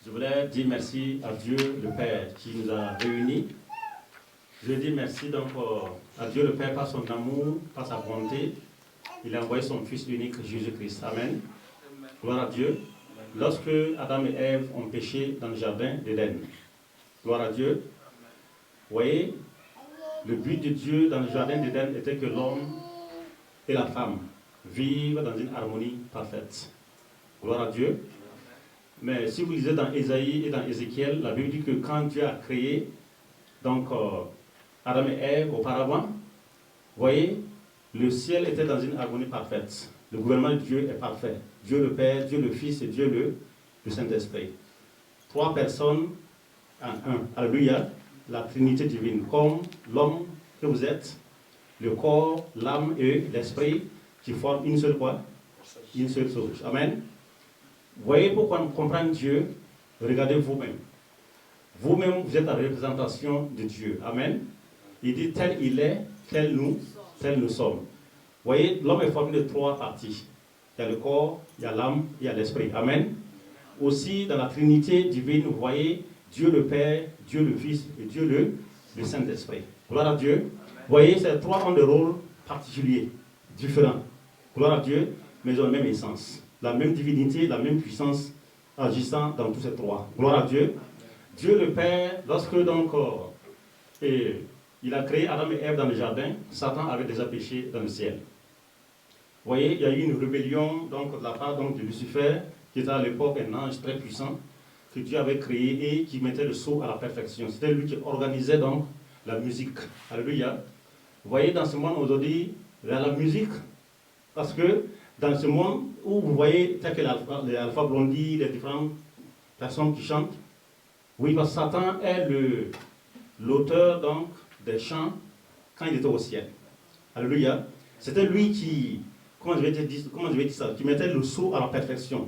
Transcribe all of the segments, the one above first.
Je voulais dire merci à Dieu le Père qui nous a réunis. Je dis merci donc à Dieu le Père par son amour, par sa bonté. Il a envoyé son Fils unique, Jésus-Christ. Amen. Gloire à Dieu. Lorsque Adam et Ève ont péché dans le jardin d'Éden, gloire à Dieu, vous voyez, le but de Dieu dans le jardin d'Éden était que l'homme et la femme vivent dans une harmonie parfaite. Gloire à Dieu. Mais si vous lisez dans Ésaïe et dans Ézéchiel, la Bible dit que quand Dieu a créé donc Adam et Ève auparavant, vous voyez, le ciel était dans une harmonie parfaite. Le gouvernement de Dieu est parfait. Dieu le Père, Dieu le Fils et Dieu le Saint-Esprit. Trois personnes en un. Alléluia. La Trinité divine, comme l'homme que vous êtes, le corps, l'âme et l'esprit qui forment une seule quoi? Une seule chose. Amen. Vous voyez pourquoi on comprend Dieu? Regardez vous-même. Vous-même, vous êtes la représentation de Dieu. Amen. Il dit tel il est, tel nous sommes. Vous voyez, l'homme est formé de trois parties. Il y a le corps, il y a l'âme, il y a l'esprit. Amen. Aussi, dans la Trinité divine, vous voyez Dieu le Père, Dieu le Fils et Dieu le Saint-Esprit. Gloire à Dieu. Amen. Vous voyez, ces trois ont des rôles particuliers, différents. Gloire à Dieu, mais ils ont la même essence. La même divinité, la même puissance agissant dans tous ces trois. Gloire à Dieu. Amen. Dieu le Père, lorsque donc il a créé Adam et Ève dans le jardin, Satan avait déjà péché dans le ciel. Vous voyez, il y a eu une rébellion donc, de la part donc, de Lucifer, qui était à l'époque un ange très puissant, que Dieu avait créé et qui mettait le sceau à la perfection. C'était lui qui organisait donc la musique. Alléluia. Vous voyez, dans ce monde aujourd'hui, il y a la musique, parce que dans ce monde où vous voyez, tel que les Alpha Blondie, les différentes personnes qui chantent, oui, parce que Satan est l'auteur donc des chants quand il était au ciel. Alléluia. C'était lui qui, comment je vais dire ça, qui mettait le sceau à la perfection.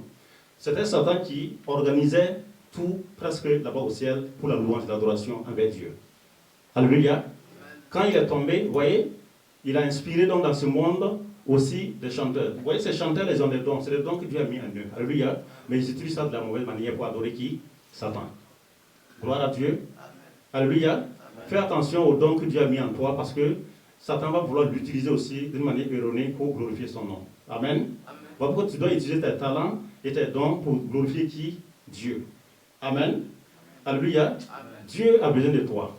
C'était Satan qui organisait tout presque là-bas au ciel pour la louange et l'adoration envers Dieu. Alléluia. Quand il est tombé, vous voyez, il a inspiré donc dans ce monde aussi des chanteurs. Vous voyez, ces chanteurs, ils ont des dons. C'est des dons que Dieu a mis en eux. Alléluia. Mais ils utilisent ça de la mauvaise manière pour adorer qui? Satan. Gloire à Dieu. Alléluia. Amen. Fais attention aux dons que Dieu a mis en toi parce que Satan va vouloir l'utiliser aussi d'une manière erronée pour glorifier son nom. Amen. Pourquoi tu dois utiliser tes talents et tes dons pour glorifier qui? Dieu. Amen. Alléluia. Amen. Dieu a besoin de toi.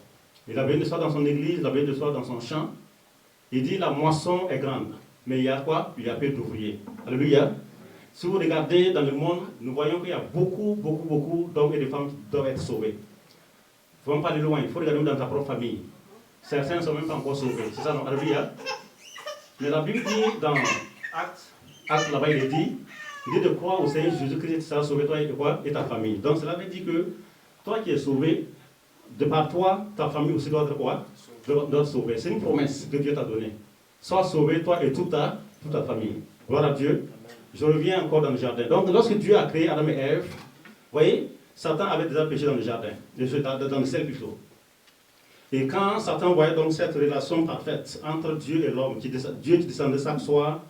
Il a besoin de toi dans son église, il a besoin de toi dans son champ. Il dit la moisson est grande. Mais il y a quoi? Il y a peu d'ouvriers. Alléluia. Si vous regardez dans le monde, nous voyons qu'il y a beaucoup d'hommes et de femmes qui doivent être sauvés. Il ne faut même pas aller loin, il faut regarder dans ta propre famille. Certains ne sont même pas encore sauvés. C'est ça, non? Alléluia. Mais la Bible dit dans Actes là-bas, il dit de croire au Seigneur Jésus-Christ, tu seras sauvé, toi et quoi? Et ta famille. Donc cela veut dire que toi qui es sauvé, de par toi, ta famille aussi doit être quoi? Doit être sauvée. C'est une promesse que Dieu t'a donnée. Sois sauvé, toi et toute ta famille. Gloire à Dieu. Amen. Je reviens encore dans le jardin. Donc lorsque Dieu a créé Adam et Ève, vous voyez, Satan avait déjà péché dans le jardin, dans le ciel plutôt. Et quand Satan voyait donc cette relation parfaite entre Dieu et l'homme, Dieu qui descendait chaque soir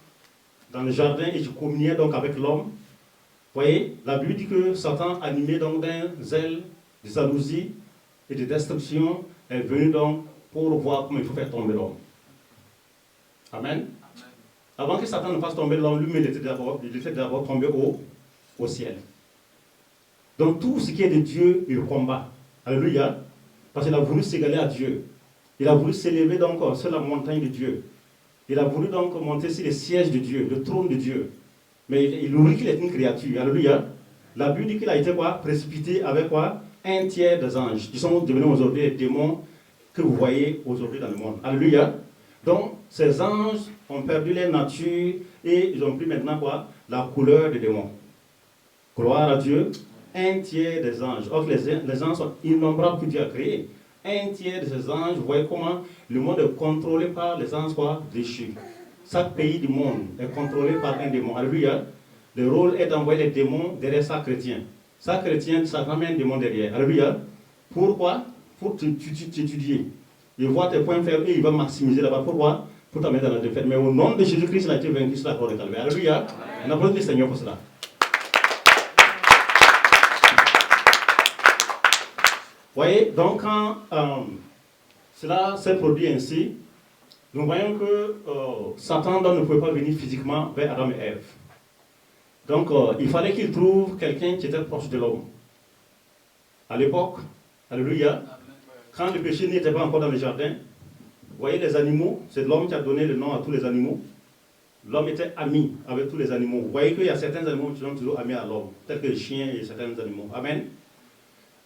dans le jardin et qui communiait donc avec l'homme, vous voyez, la Bible dit que Satan, animé donc d'un zèle de jalousie et de destruction, est venu donc pour voir comment il faut faire tomber l'homme. Amen. Avant que Satan ne fasse tomber l'homme, lui-même il était d'abord tombé au ciel. Donc tout ce qui est de Dieu, il combat. Alléluia. Parce qu'il a voulu s'égaler à Dieu. Il a voulu s'élever donc sur la montagne de Dieu. Il a voulu donc monter sur les sièges de Dieu, le trône de Dieu. Mais il oublie qu'il est une créature. Alléluia. La Bible dit qu'il a été quoi? Précipité avec quoi? Un tiers des anges qui sont devenus aujourd'hui les démons que vous voyez aujourd'hui dans le monde. Alléluia. Donc, ces anges ont perdu leur nature et ils ont pris maintenant quoi? La couleur des démons. Gloire à Dieu. Un tiers des anges. Or, les anges sont innombrables que Dieu a créés. Un tiers de ces anges, vous voyez comment le monde est contrôlé par les anges quoi? Déchus. Chaque pays du monde est contrôlé par un démon. Alléluia. Le rôle est d'envoyer les démons derrière chaque chrétien. Chaque chrétien, ça ramène un démon derrière. Alléluia. Pourquoi? Pour t'étudier. Il voit tes points faibles et il va maximiser là-bas. Pourquoi? Pour t'amener dans la défaite. Mais au nom de Jésus-Christ, il a été vaincu sur la croix de Calvaire. Alléluia. On applaudit le Seigneur pour cela. Voyez, donc quand cela s'est produit ainsi, nous voyons que Satan donc, ne pouvait pas venir physiquement vers Adam et Ève. Donc il fallait qu'il trouve quelqu'un qui était proche de l'homme. À l'époque, alléluia, quand le péché n'était pas encore dans le jardin, vous voyez les animaux, c'est l'homme qui a donné le nom à tous les animaux. L'homme était ami avec tous les animaux. Vous voyez qu'il y a certains animaux qui sont toujours amis à l'homme, tels que les chiens et certains animaux. Amen.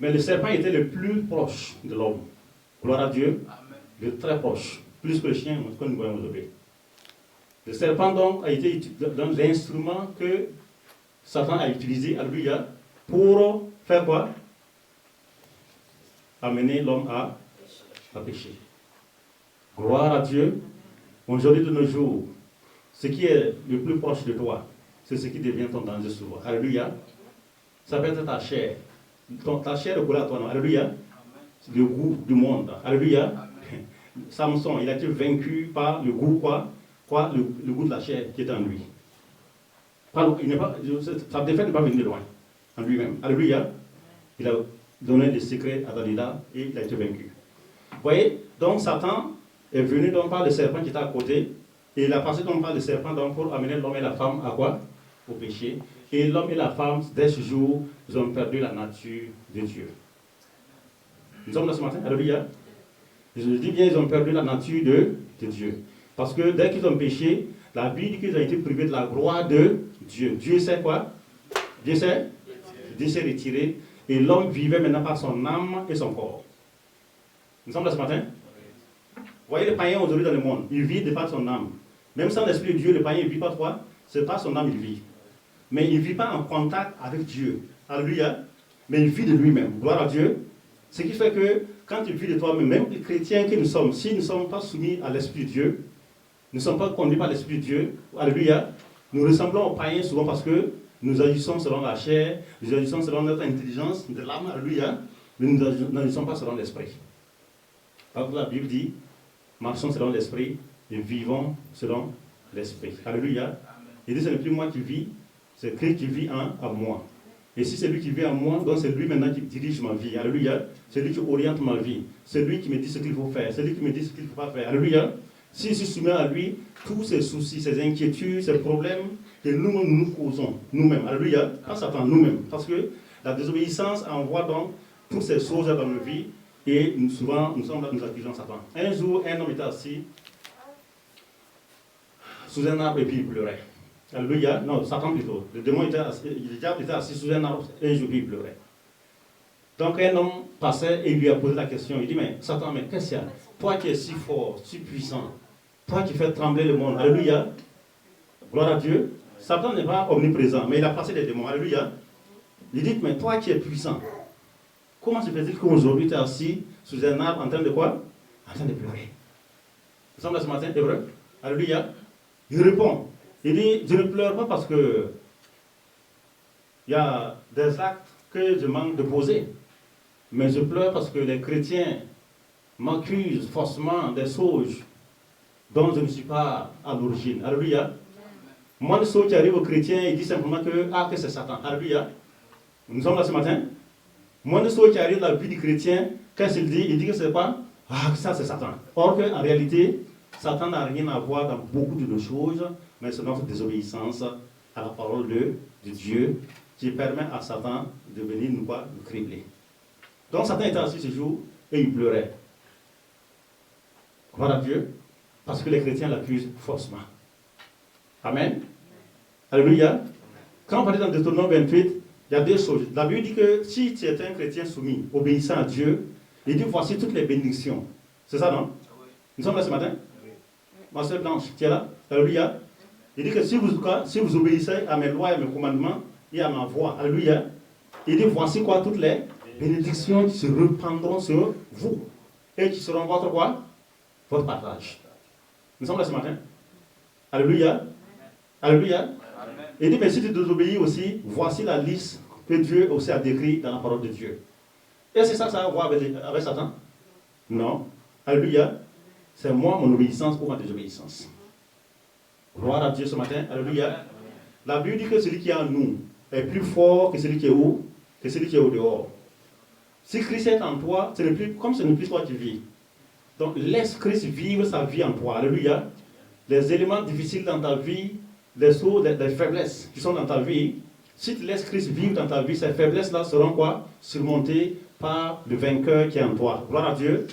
Mais le serpent était le plus proche de l'homme. Gloire à Dieu. Amen. Le très proche. Plus que le chien, comme nous voyons aujourd'hui. Le serpent donc a été dans l'instrument que Satan a utilisé, alléluia, pour faire quoi? Amener l'homme à pécher. Gloire à Dieu. Aujourd'hui de nos jours, ce qui est le plus proche de toi, c'est ce qui devient ton danger souvent. Alléluia. Ça peut être ta chair. Ta chair est collée à toi, non? Alléluia. C'est le goût du monde. Alléluia. Amen. Samson, il a été vaincu par le goût, le goût de la chair qui est en lui. Sa défaite n'est pas venue de loin, en lui-même. Alléluia. Il a donné le secret à Dalila et il a été vaincu. Vous voyez, donc Satan est venu donc par le serpent qui était à côté, et il a passé donc par le serpent donc pour amener l'homme et la femme à quoi? Au péché. Et l'homme et la femme, dès ce jour, ils ont perdu la nature de Dieu. Nous sommes là ce matin, alléluia. Je dis bien, ils ont perdu la nature de Dieu. Parce que dès qu'ils ont péché, la Bible dit qu'ils ont été privés de la gloire de Dieu. Dieu sait quoi? Dieu s'est retiré. Et l'homme vivait maintenant par son âme et son corps. Nous sommes là ce matin? Vous voyez les païens aujourd'hui dans le monde, ils vivent de par son âme. Même sans l'Esprit de Dieu, le païen ne vit pas quoi? C'est pas son âme il vit. Mais il ne vit pas en contact avec Dieu. Alléluia. Mais il vit de lui-même. Gloire à Dieu. Ce qui fait que quand tu vis de toi-même, même les chrétiens que nous sommes, si nous ne sommes pas soumis à l'Esprit de Dieu, nous ne sommes pas conduits par l'Esprit de Dieu, alléluia, nous ressemblons aux païens souvent parce que nous agissons selon la chair, nous agissons selon notre intelligence de l'âme, alléluia, mais nous n'agissons pas selon l'Esprit. Alors que la Bible dit, marchons selon l'Esprit et vivons selon l'Esprit. Alléluia. Il dit, ce n'est plus moi qui vis, c'est Christ qui vit en moi. Et si c'est lui qui vit en moi, donc c'est lui maintenant qui dirige ma vie. Alléluia. C'est lui qui oriente ma vie. C'est lui qui me dit ce qu'il faut faire. C'est lui qui me dit ce qu'il ne faut pas faire. Alléluia. Si je suis soumis à lui, tous ces soucis, ces inquiétudes, ces problèmes que nous-mêmes nous causons, nous-mêmes. Alléluia. Pas Satan, nous-mêmes. Parce que la désobéissance envoie donc toutes ces choses dans nos vies et souvent nous sommes là, nous accusons Satan. Un jour, un homme était assis sous un arbre et puis il pleurait. Alléluia. Non, Satan plutôt. Le diable était assis sous un arbre et un jour il pleurait. Donc un homme passait et il lui a posé la question. Il dit, mais Satan, mais qu'est-ce qu'il y a? Toi qui es si fort, si puissant, toi qui fais trembler le monde. Alléluia. Gloire à Dieu. Satan n'est pas omniprésent, mais il a passé des démons. Alléluia. Il dit, mais toi qui es puissant, comment se fait-il qu'aujourd'hui tu es assis sous un arbre en train de quoi? En train de pleurer. Nous sommes là ce matin, hébreu. Alléluia. Il répond. Il dit, je ne pleure pas parce que il y a des actes que je manque de poser. Mais je pleure parce que les chrétiens m'accusent forcément des choses dont je ne suis pas à l'origine. Alléluia. Moi, le saut qui arrive aux chrétiens, il dit simplement que c'est Satan. Alléluia. Nous sommes là ce matin. Moi, le saut qui arrive dans la vie du chrétien, qu'est-ce qu'il dit? Il dit que c'est quoi? Ça c'est Satan. Or qu'en réalité, Satan n'a rien à voir dans beaucoup de choses, mais c'est notre désobéissance à la parole de Dieu qui permet à Satan de venir nous cribler. Donc Satan était assis ce jour et il pleurait. Gloire à Dieu, parce que les chrétiens l'accusent faussement. Amen. Alléluia. Quand on parle dans Deutéronome 28, il y a deux choses. La Bible dit que si tu es un chrétien soumis, obéissant à Dieu, il dit voici toutes les bénédictions. C'est ça, non? Nous sommes là ce matin? Ma soeur Blanche, tu es là? Alléluia. Il dit que si vous obéissez à mes lois et à mes commandements et à ma voix, alléluia, il dit voici quoi toutes les bénédictions qui se répandront sur vous et qui seront votre quoi? Votre partage. Nous sommes là ce matin. Alléluia. Alléluia. Il dit mais si tu désobéis aussi, voici la liste que Dieu aussi a décrite dans la parole de Dieu. Et c'est ça que ça a à voir avec Satan? Non. Alléluia. C'est moi, mon obéissance ou ma désobéissance. Gloire à Dieu ce matin. Alléluia. La Bible dit que celui qui est en nous est plus fort que celui qui est où? Que celui qui est au dehors. Si Christ est en toi, ce n'est plus, comme ce n'est plus toi qui vis. Donc laisse Christ vivre sa vie en toi. Alléluia. Les éléments difficiles dans ta vie, les sauts, les faiblesses qui sont dans ta vie, si tu laisses Christ vivre dans ta vie, ces faiblesses-là seront quoi? Surmontées par le vainqueur qui est en toi. Gloire à Dieu.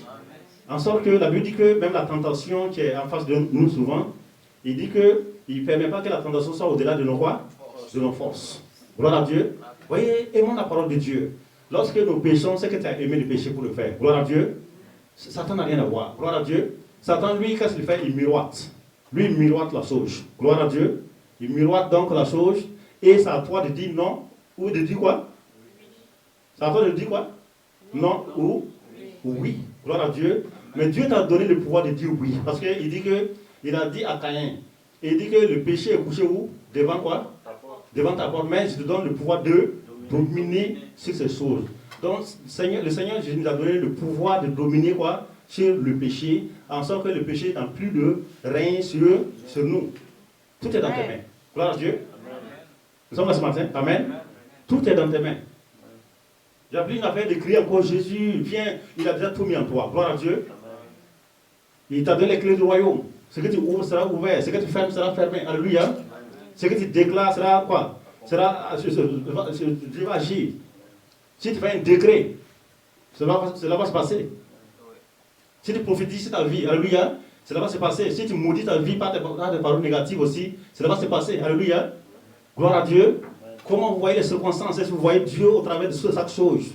En sorte que la Bible dit que même la tentation qui est en face de nous souvent, il dit qu'il ne permet pas que la tentation soit au-delà de nos quoi? De nos forces. Gloire à Dieu. Voyez, aimons la parole de Dieu. Lorsque nous péchons, c'est que tu as aimé le péché pour le faire. Gloire à Dieu. Satan n'a rien à voir. Gloire à Dieu. Satan, lui, qu'est-ce qu'il fait? Il miroite. Lui, il miroite la chose. Gloire à Dieu. Il miroite donc la chose. Et c'est à toi de dire non. Ou de dire quoi? C'est à toi de dire quoi? Non ou oui. Gloire à Dieu. Mais Dieu t'a donné le pouvoir de dire oui. Parce qu'il dit que, il a dit à Caïn, il dit que le péché est couché où? Devant quoi? Devant ta porte. Mais je te donne le pouvoir de dominer sur ces choses. Donc, le Seigneur Jésus nous a donné le pouvoir de dominer quoi? Sur le péché, en sorte que le péché n'a plus de règne sur nous. Tout est dans tes mains. Gloire à Dieu. Nous sommes là ce matin. Amen. Tout est dans tes mains. J'ai appris une affaire de crier encore Jésus, viens, il a déjà tout mis en toi. Gloire à Dieu. Il t'a donné les clés du royaume. Ce que tu ouvres sera ouvert. Ce que tu fermes sera fermé. Alléluia. Ce que tu déclares sera quoi? Dieu va agir. Si tu fais un décret, cela va se passer. Si tu prophétises sur ta vie, alléluia, cela va se passer. Si tu maudis ta vie par des paroles négatives aussi, cela va se passer. Alléluia. Gloire à Dieu. Comment vous voyez les circonstances? Est-ce que vous voyez Dieu au travers de chaque chose?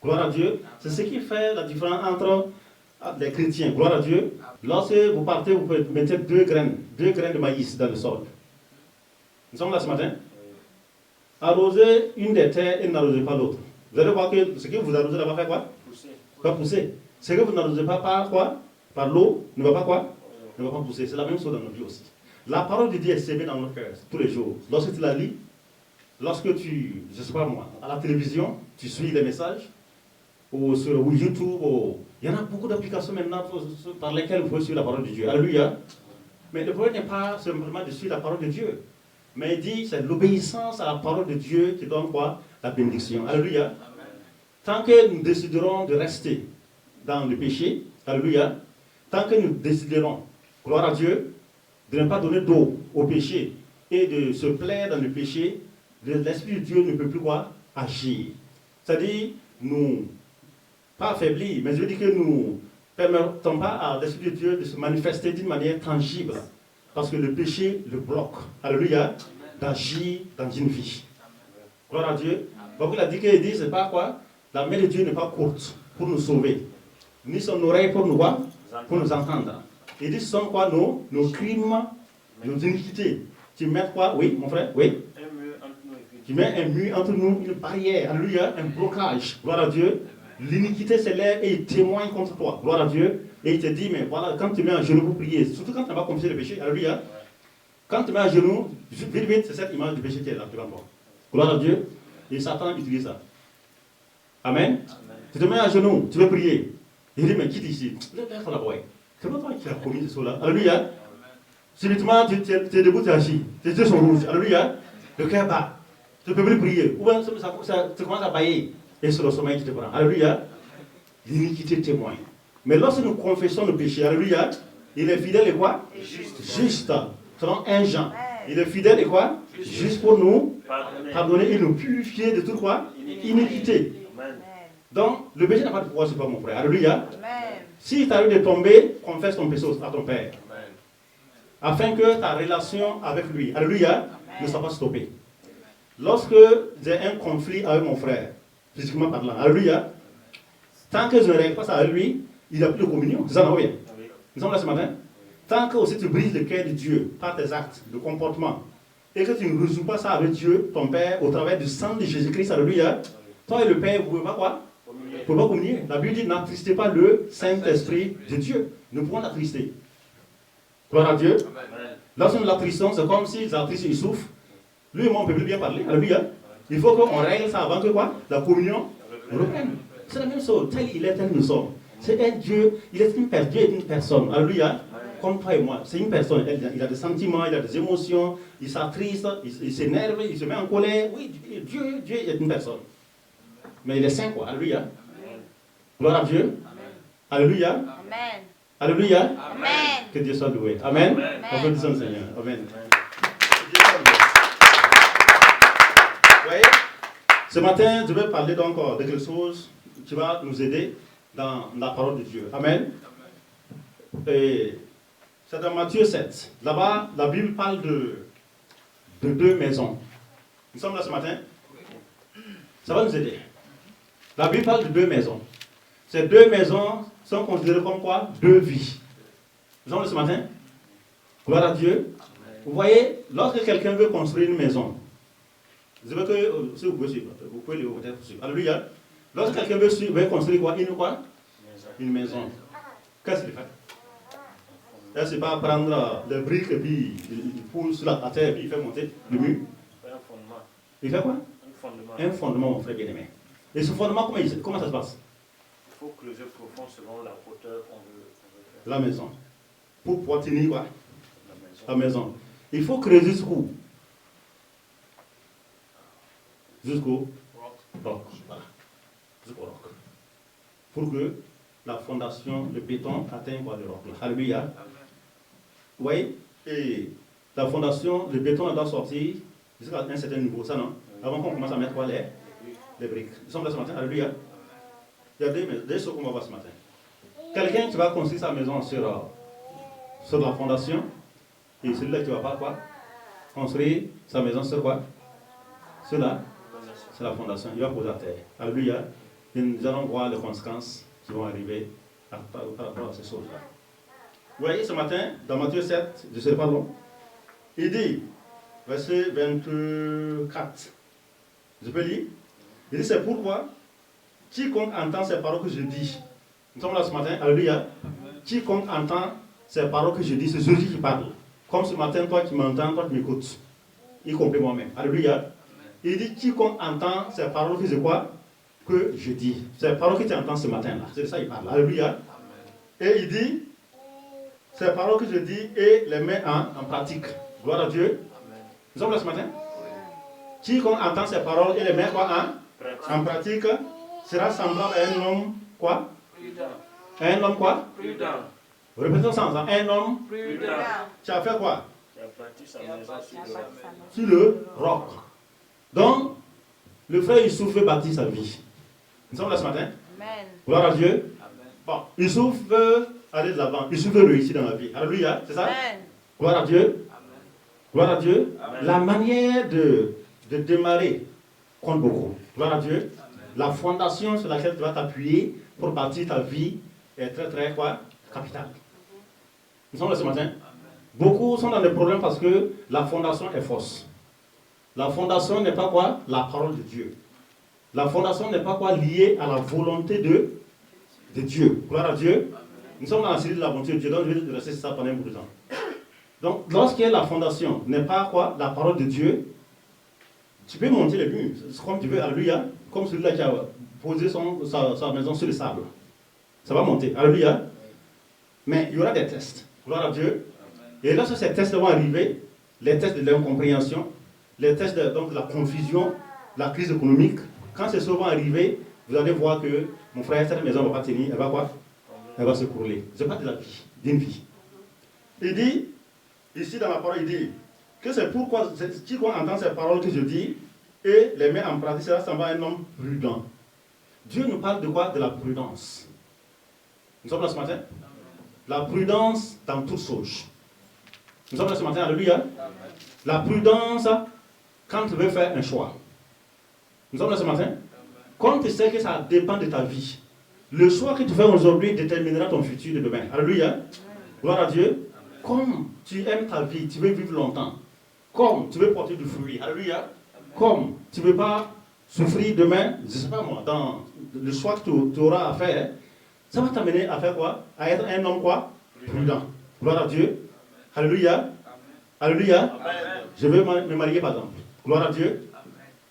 Gloire à Dieu. C'est ce qui fait la différence entre les chrétiens. Gloire à Dieu. Lorsque vous partez, vous mettez deux graines de maïs dans le sol. Nous sommes là ce matin. Arrosez une des terres et n'arrosez pas l'autre. Vous allez voir que ce que vous arrosez là va faire quoi? Pousser. Va pousser. Ce que vous n'arrosez pas par quoi? Par l'eau, ne va pas quoi? Ne va pas pousser. C'est la même chose dans notre vie aussi. La parole de Dieu est sémée dans notre cœur tous les jours. Lorsque tu la lis, lorsque tu, je ne sais pas moi, à la télévision, tu suis les messages, ou sur YouTube, il y en a beaucoup d'applications maintenant par lesquelles vous pouvez suivre la parole de Dieu. Alléluia. Mais le problème n'est pas simplement de suivre la parole de Dieu. Mais il dit, c'est l'obéissance à la parole de Dieu qui donne quoi? La bénédiction. Alléluia. Tant que nous déciderons de rester dans le péché, alléluia, tant que nous déciderons, gloire à Dieu, de ne pas donner d'eau au péché et de se plaire dans le péché, l'Esprit de Dieu ne peut plus quoi? Agir. C'est-à-dire, nous, pas affaiblir, mais je veux dire que nous ne permettons pas à l'Esprit de Dieu de se manifester d'une manière tangible. Parce que le péché le bloque. Alléluia. D'agir dans une vie. Gloire à Dieu. Donc il a dit qu'il dit, c'est pas quoi? La main de Dieu n'est pas courte pour nous sauver. Ni son oreille pour nous voir, pour nous entendre. Il dit, ce sont quoi nos crimes, nos iniquités. Tu mets quoi? Oui, mon frère? Oui. Tu mets un mur entre nous, une barrière. Alléluia. Un blocage. Gloire à Dieu. L'iniquité s'élève et il témoigne contre toi. Gloire à Dieu. Et il te dit, mais voilà, quand tu mets un genou pour prier, surtout quand tu n'as pas confessé le péché, alléluia, quand tu mets un genou, vite, c'est cette image du péché qui est là devant toi. Gloire à Dieu. Et Satan utilise ça. Amen. Tu te mets à genoux, tu veux prier. Il dit, mais quitte ici. Laisse la boîte. C'est pas toi qui as commis ce là. Alléluia. Subitement, tu es debout, tu es assis. Tes yeux sont rouges. Alléluia. Le cœur bat. Tu ne peux plus prier. Ou bien tu commences à bailler. Et c'est le sommeil qui te prend. Alléluia. L'iniquité témoigne. Mais lorsque nous confessons nos péchés, alléluia, il est fidèle et quoi? Juste. Selon 1 Jean. Il est fidèle et quoi? Juste pour nous pardonner et nous purifier de toute quoi? Iniquité. Donc, le péché n'a pas de pouvoir sur toi, mon frère. Alléluia. Si tu as eu de tomber, confesse ton péché à ton Père. Afin que ta relation avec lui, alléluia, ne soit pas stoppée. Lorsque j'ai un conflit avec mon frère, physiquement parlant, alléluia, tant que je ne règle pas ça avec lui, il n'y a plus de communion. C'est ça, non? Nous sommes là ce matin. Tant que aussi tu brises le cœur de Dieu par tes actes, de comportement, et que tu ne résous pas ça avec Dieu, ton Père, au travers du sang de Jésus-Christ, alléluia, toi et le Père, vous ne pouvez pas quoi? Vous ne pouvez pas communier. La Bible dit, n'attristez pas le Saint-Esprit de Dieu. Nous pouvons l'attrister. Gloire à Dieu. Lorsque nous l'attristons, c'est comme si l'attriste, il souffre. Lui et moi, on ne peut plus bien parler. Alléluia. Il faut qu'on règle ça avant que quoi? La communion reprenne. C'est la même chose. Tel il est, tel nous sommes. C'est un Dieu. Dieu est une personne. Alléluia. Comme toi et moi. C'est une personne. Il a des sentiments, il a des émotions. Il s'attriste, il s'énerve, il se met en colère. Oui, Dieu est une personne. Mais il est saint, quoi. Alléluia. Gloire à Dieu. Alléluia. Amen. Alléluia. Amen. Que Dieu soit loué. Amen. Amen. Applaudissons le Seigneur. Amen. Vous voyez, ce matin, je vais parler donc de quelque chose qui va nous aider dans la parole de Dieu. Amen. Et c'est dans Matthieu 7. Là-bas, la Bible parle de deux maisons. Nous sommes là ce matin. Ça va nous aider. La Bible parle de deux maisons. Ces deux maisons sont considérées comme quoi? Deux vies. Nous sommes là ce matin. Gloire à Dieu. Vous voyez, lorsque quelqu'un veut construire une maison, je veux que, si vous pouvez suivre, vous pouvez le peut-être suivre. Alléluia. Lorsque quelqu'un veut construire quoi? Une maison. Qu'est-ce qu'il fait? Là, c'est pas prendre les briques et puis il pousse sur la terre et puis il fait monter le mur. Il fait quoi? Un fondement, mon frère bien-aimé. Et ce fondement, comment ça se passe? Il faut creuser profond selon la hauteur qu'on veut faire. La maison. Pour pouvoir tenir quoi? La maison. La maison. Il faut creuser jusqu'où? Jusqu'au roc. Voilà. Jusqu'au roc. Pour que la fondation, le béton atteigne quoi, le roc. Alléluia. Vous voyez? Et la fondation, le béton doit sortir jusqu'à un certain niveau, ça non? Avant qu'on commence à mettre quoi, les briques. Nous sommes là ce matin. Alléluia. Il y a des choses qu'on va voir ce matin. Quelqu'un qui va construire sa maison sur la fondation, et celui-là qui ne va pas quoi? Construire sa maison sur quoi? Sur la fondation. Il va poser la terre. Alléluia. Et nous allons voir les conséquences qui vont arriver par rapport à ces choses-là. Vous voyez ce matin, dans Matthieu 7, je ne sais pas long, il dit, verset 24, je peux lire? Il dit, c'est pourquoi quiconque entend ces paroles que je dis, nous sommes là ce matin, alléluia, quiconque entend ces paroles que je dis, c'est Jésus qui parle. Comme ce matin, toi qui m'entends, toi qui m'écoutes, y compris moi-même. Alléluia. Il dit, quiconque entend ces paroles que je quoi? Que je dis. Ces paroles que tu entends ce matin-là, c'est de ça qu'il parle. Alléluia. Et il dit, ces paroles que je dis et les met en pratique. Gloire à Dieu. Nous sommes là ce matin. Quiconque entend ces paroles et les met quoi en pratique sera semblable à un homme quoi? Prudent. Un homme quoi? Prudent. Répétons ça ensemble. Un homme Prudent. qui a fait quoi? Il a bâti sa maison Sur le roc. Donc, le frère Youssouf veut bâtir sa vie. Nous sommes là ce matin. Amen. Gloire à Dieu. Amen. Bon, Youssouf veut aller de l'avant. Youssouf veut réussir dans la vie. Alléluia, c'est ça? Amen. Gloire à Dieu. Amen. Gloire à Dieu. Amen. La manière de démarrer compte beaucoup. Gloire à Dieu. Amen. La fondation sur laquelle tu vas t'appuyer pour bâtir ta vie est très très quoi? Capitale. Nous sommes là ce matin. Amen. Beaucoup sont dans des problèmes parce que la fondation est fausse. La fondation n'est pas quoi? La parole de Dieu. La fondation n'est pas quoi? Liée à la volonté de Dieu. Gloire à Dieu. Amen. Nous sommes dans la série de la volonté de Dieu, donc je vais rester sur ça pendant un bout de temps. Donc, lorsque la fondation n'est pas quoi? La parole de Dieu, tu peux monter les murs, comme tu veux, alléluia, comme celui-là qui a posé sa maison sur le sable. Ça va monter, alléluia. Mais il y aura des tests. Gloire à Dieu. Et lorsque ces tests vont arriver, les tests de l'incompréhension, les tests de donc, la confusion, la crise économique, quand ces choses vont arriver, vous allez voir que, mon frère, cette maison ne va pas tenir, elle va quoi? Elle va se couler. Ce n'est pas de la vie, d'une vie. Il dit, ici dans la parole, il dit, que c'est pourquoi, quiconque entend ces paroles que je dis, et les met en pratique, cela semble un homme prudent. Dieu nous parle de quoi? De la prudence. Nous sommes là ce matin? La prudence dans toutes choses. Nous sommes là ce matin, alléluia. La prudence quand tu veux faire un choix. Nous sommes là ce matin. Quand tu sais que ça dépend de ta vie, le choix que tu fais aujourd'hui déterminera ton futur de demain. Alléluia. Gloire à Dieu. Comme tu aimes ta vie, tu veux vivre longtemps. Comme tu veux porter du fruit. Alléluia. Comme tu ne veux pas souffrir demain, je ne sais pas moi, dans le choix que tu auras à faire, ça va t'amener à faire quoi? À être un homme quoi? Prudent. Gloire à Dieu. Alléluia. Alléluia. Amen. Je veux me marier par exemple. Gloire à Dieu.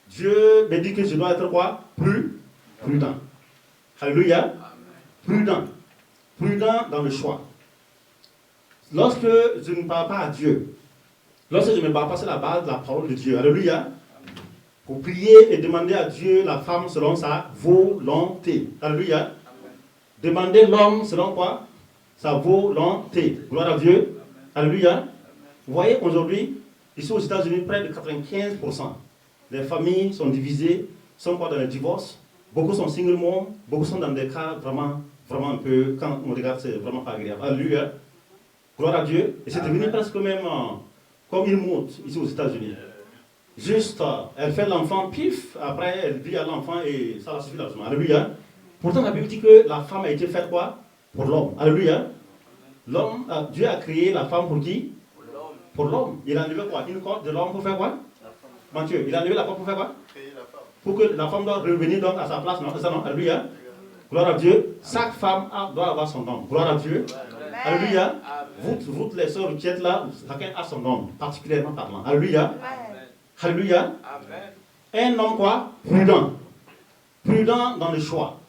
Dieu me dit que je dois être quoi? Prudent. Alléluia. Prudent. Prudent dans le choix. Lorsque je ne parle pas à Dieu, lorsque je ne me parle pas sur la base de la parole de Dieu, alléluia, pour prier et demander à Dieu la femme selon sa volonté. Alléluia. Demandez l'homme selon quoi? Sa volonté. Gloire à Dieu. Alléluia. Vous voyez, aujourd'hui, ici aux États-Unis, près de 95% des familles sont divisées, sont quoi dans le divorce. Beaucoup sont single mom, beaucoup sont dans des cas vraiment un peu, quand on regarde, c'est vraiment pas agréable. Alléluia. Gloire à Dieu. Et c'est devenu presque même comme une mode ici aux États-Unis. Juste, elle fait l'enfant, pif, après elle vit à l'enfant et ça va suffire largement. Alléluia. Pourtant, la Bible dit que la femme a été faite quoi? Pour l'homme. Alléluia. L'homme, Dieu a créé la femme pour qui? Pour l'homme. Il a enlevé quoi? Une corde de l'homme pour faire quoi? Matthieu, il a enlevé la corde pour faire quoi? Pour que la femme doit revenir donc à sa place, non? C'est ça, non? Alléluia. Gloire à Dieu. Chaque femme doit avoir son homme. Gloire à Dieu. Alléluia. Vous les sœurs qui êtes là, chacun a son homme, particulièrement parlant. Alléluia. Alléluia. Un homme quoi? Prudent. Prudent dans le choix.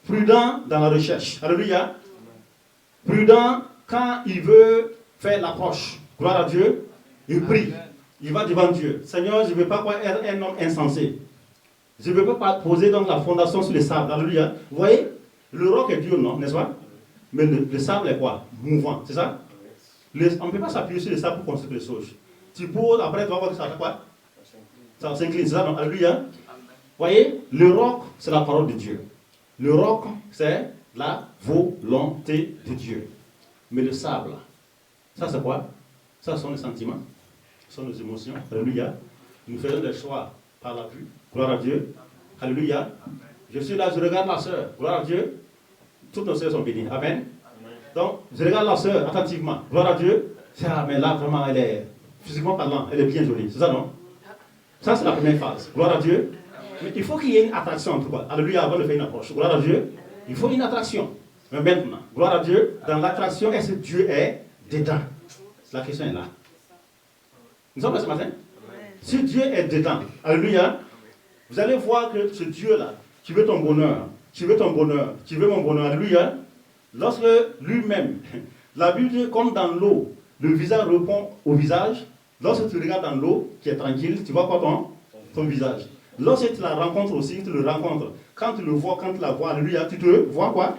Prudent dans la recherche. Alléluia. Prudent quand il veut faire l'approche. Gloire à Dieu. Il prie. Il va devant Dieu. Seigneur, je ne veux pas être un homme insensé. Je ne veux pas poser donc la fondation sur le sable. Alléluia. Vous voyez, le roc est dur, non? N'est-ce pas? Mais le sable est quoi? Mouvant. C'est ça? On ne peut pas s'appuyer sur le sable pour construire les choses. Tu poses, après tu vas voir que ça fait quoi? Ça s'incline. C'est ça, non? Alléluia. Vous voyez, le roc, c'est la parole de Dieu. Le roc, c'est la volonté de Dieu. Mais le sable, ça c'est quoi? Ça sont les sentiments, ce sont nos émotions. Alléluia. Nous faisons des choix par la vue. Gloire à Dieu. Alléluia. Je suis là, je regarde ma soeur. Gloire à Dieu. Toutes nos soeurs sont bénies. Amen. Donc, je regarde la soeur attentivement. Gloire à Dieu. Mais là, vraiment, elle est, physiquement parlant, elle est bien jolie. C'est ça, non? Ça, c'est la première phase. Gloire à Dieu. Mais il faut qu'il y ait une attraction en tout cas. Alléluia, avant de faire une approche. Gloire à Dieu. Il faut une attraction. Mais maintenant, gloire à Dieu, dans l'attraction, est-ce que Dieu est dedans? La question est là. Nous sommes là ce matin? Si Dieu est dedans, alléluia, vous allez voir que ce Dieu-là, qui veut ton bonheur, tu veux ton bonheur, tu veux mon bonheur, alléluia, lorsque lui-même, la Bible dit comme dans l'eau, le visage répond au visage, lorsque tu regardes dans l'eau, qui est tranquille, tu vois quoi ton visage. Lorsque tu la rencontres aussi, tu le rencontres. Quand tu le vois, quand tu la vois, alléluia, tu te vois quoi?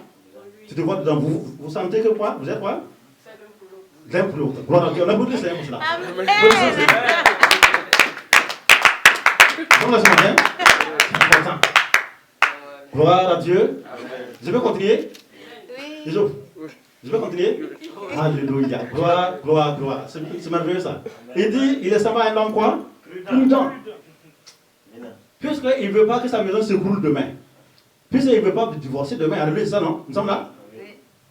Tu te vois dedans. Vous sentez que quoi? Vous êtes quoi? L'un pour l'autre. Gloire à Dieu. On a beaucoup de Seigneur pour cela. Donc, ce matin, c'est important. Gloire à Dieu. Je peux continuer? Oui. Je peux continuer? Alléluia. Gloire, gloire, gloire. C'est merveilleux ça. Il dit, il est seulement un homme quoi? Prudent. Puisqu'il ne veut pas que sa maison se brûle demain. Puisqu'il ne veut pas divorcer demain. Alléluia, c'est ça, non? Nous sommes là? Oui.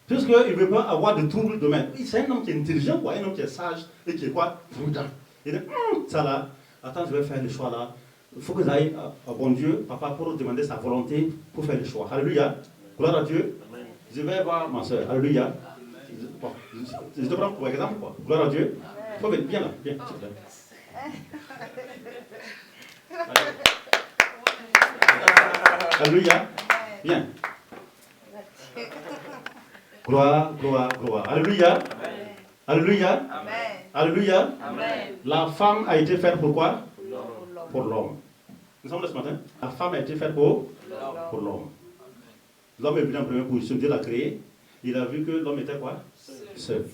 Puisqu'il ne veut pas avoir de troubles demain. C'est un homme qui est intelligent, quoi. Un homme qui est sage et qui est quoi? Prudent. Il dit, ça là, attends, je vais faire le choix là. Il faut que j'aille à bon Dieu, papa, pour demander sa volonté pour faire le choix. Alléluia. Gloire à Dieu. Amen. Je vais voir ma soeur. Alléluia. Bon, je te prends pour exemple, quoi. Gloire à Dieu. Il faut venir. Viens là. Viens, s'il te plaît. Alléluia. Bien. Gloire, gloire, gloire. Alléluia. Alléluia. Alléluia. La femme a été faite pour quoi? Pour l'homme. Nous sommes là ce matin. La femme a été faite pour l'homme. L'homme est venu en première position. Dieu l'a créé. Il a vu que l'homme était quoi? Seul.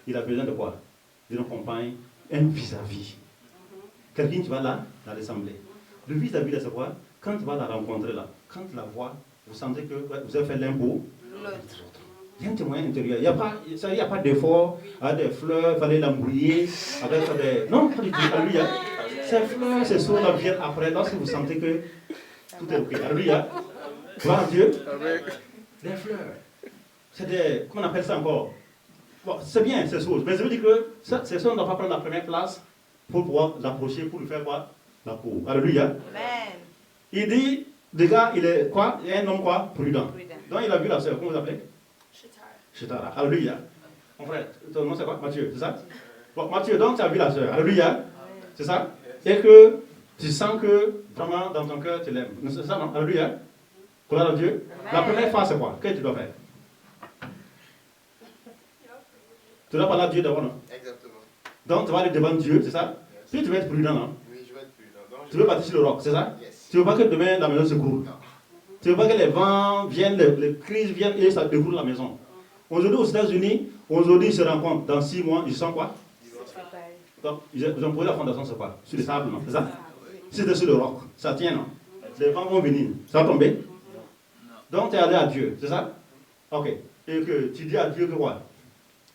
Il a besoin de quoi? D'une compagne, un vis-à-vis. Quelqu'un qui va là, dans l'assemblée. Le vis-à-vis, c'est quoi? Quand tu vas la rencontrer là, quand tu la vois, vous sentez que vous avez fait l'un pour l'autre. Il y a un témoin intérieur. Il n'y a pas d'effort, des fleurs, il fallait l'embrouiller, avec des... Non, pas du tout. Alléluia. Ces fleurs, ces soins-là viennent après, lorsque vous sentez que tout est ok. Alléluia. Gloire à Dieu. Des fleurs. C'est des... Comment on appelle ça encore? Bon, c'est bien ces choses, mais je veux dire que ces choses ne doivent pas prendre la première place pour pouvoir l'approcher, pour lui faire quoi? La cour. Alléluia. Amen. Il dit, le gars, il est quoi? Il est un homme quoi? Prudent. Donc il a vu la sœur, comment vous appelez? Chitara. Alléluia. Mon frère, ton nom c'est quoi? Mathieu, c'est ça? Bon, Mathieu, donc tu as vu la sœur. Alléluia. C'est ça? Et que tu sens que vraiment dans ton cœur tu l'aimes. C'est ça, non? Alléluia. Gloire à Dieu. La première phase c'est quoi? Qu'est-ce que tu dois faire? Tu dois parler à Dieu d'abord, non? Exactement. Donc tu vas aller devant Dieu, c'est ça? Yes. Puis tu vas être prudent, non? Oui, je vais être prudent. Donc, tu veux bâtir sur le roc, c'est ça? Yes. Tu ne veux pas que demain la maison se coule. Non. tu vois que les vents viennent, les crises viennent et ça déroule la maison. Aujourd'hui aux États-Unis, aujourd'hui ils se rencontrent. Dans 6 mois, ils sont quoi? Donc, ils ont posé la fondation sur quoi? Sur le sable, non? C'est ça? Si c'est sur le roc, ça tient, non? Les vents vont venir, ça va tomber? Donc tu es allé à Dieu, c'est ça? Ok. Et que tu dis à Dieu que quoi?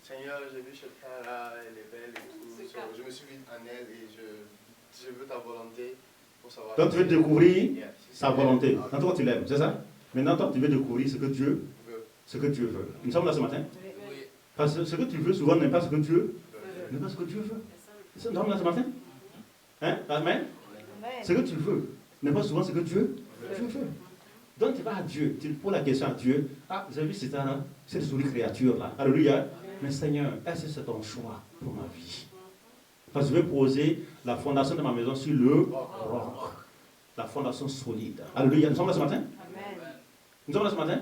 Seigneur, j'ai vu cette terre-là, elle est belle et tout. So, je me suis mis en elle et je veux ta volonté pour savoir. Donc tu veux découvrir Si sa volonté. Dans toi tu l'aimes, c'est ça? Maintenant toi tu veux découvrir ce que Dieu veut. Nous sommes là ce matin? Oui. Parce que ce que tu veux souvent n'est pas ce que Dieu n'est pas ce que Dieu veut. Nous sommes là ce matin? Hein? Amen? Ce que tu veux n'est pas souvent ce que Dieu veut. Donc tu vas à Dieu, tu poses la question à Dieu. Ah, j'ai vu cette jolie créature-là. Alléluia. Mais Seigneur, est-ce que c'est ton choix pour ma vie? Parce que je vais poser la fondation de ma maison sur le roc. La fondation solide. Alléluia. Nous sommes là ce matin? Nous sommes là ce matin?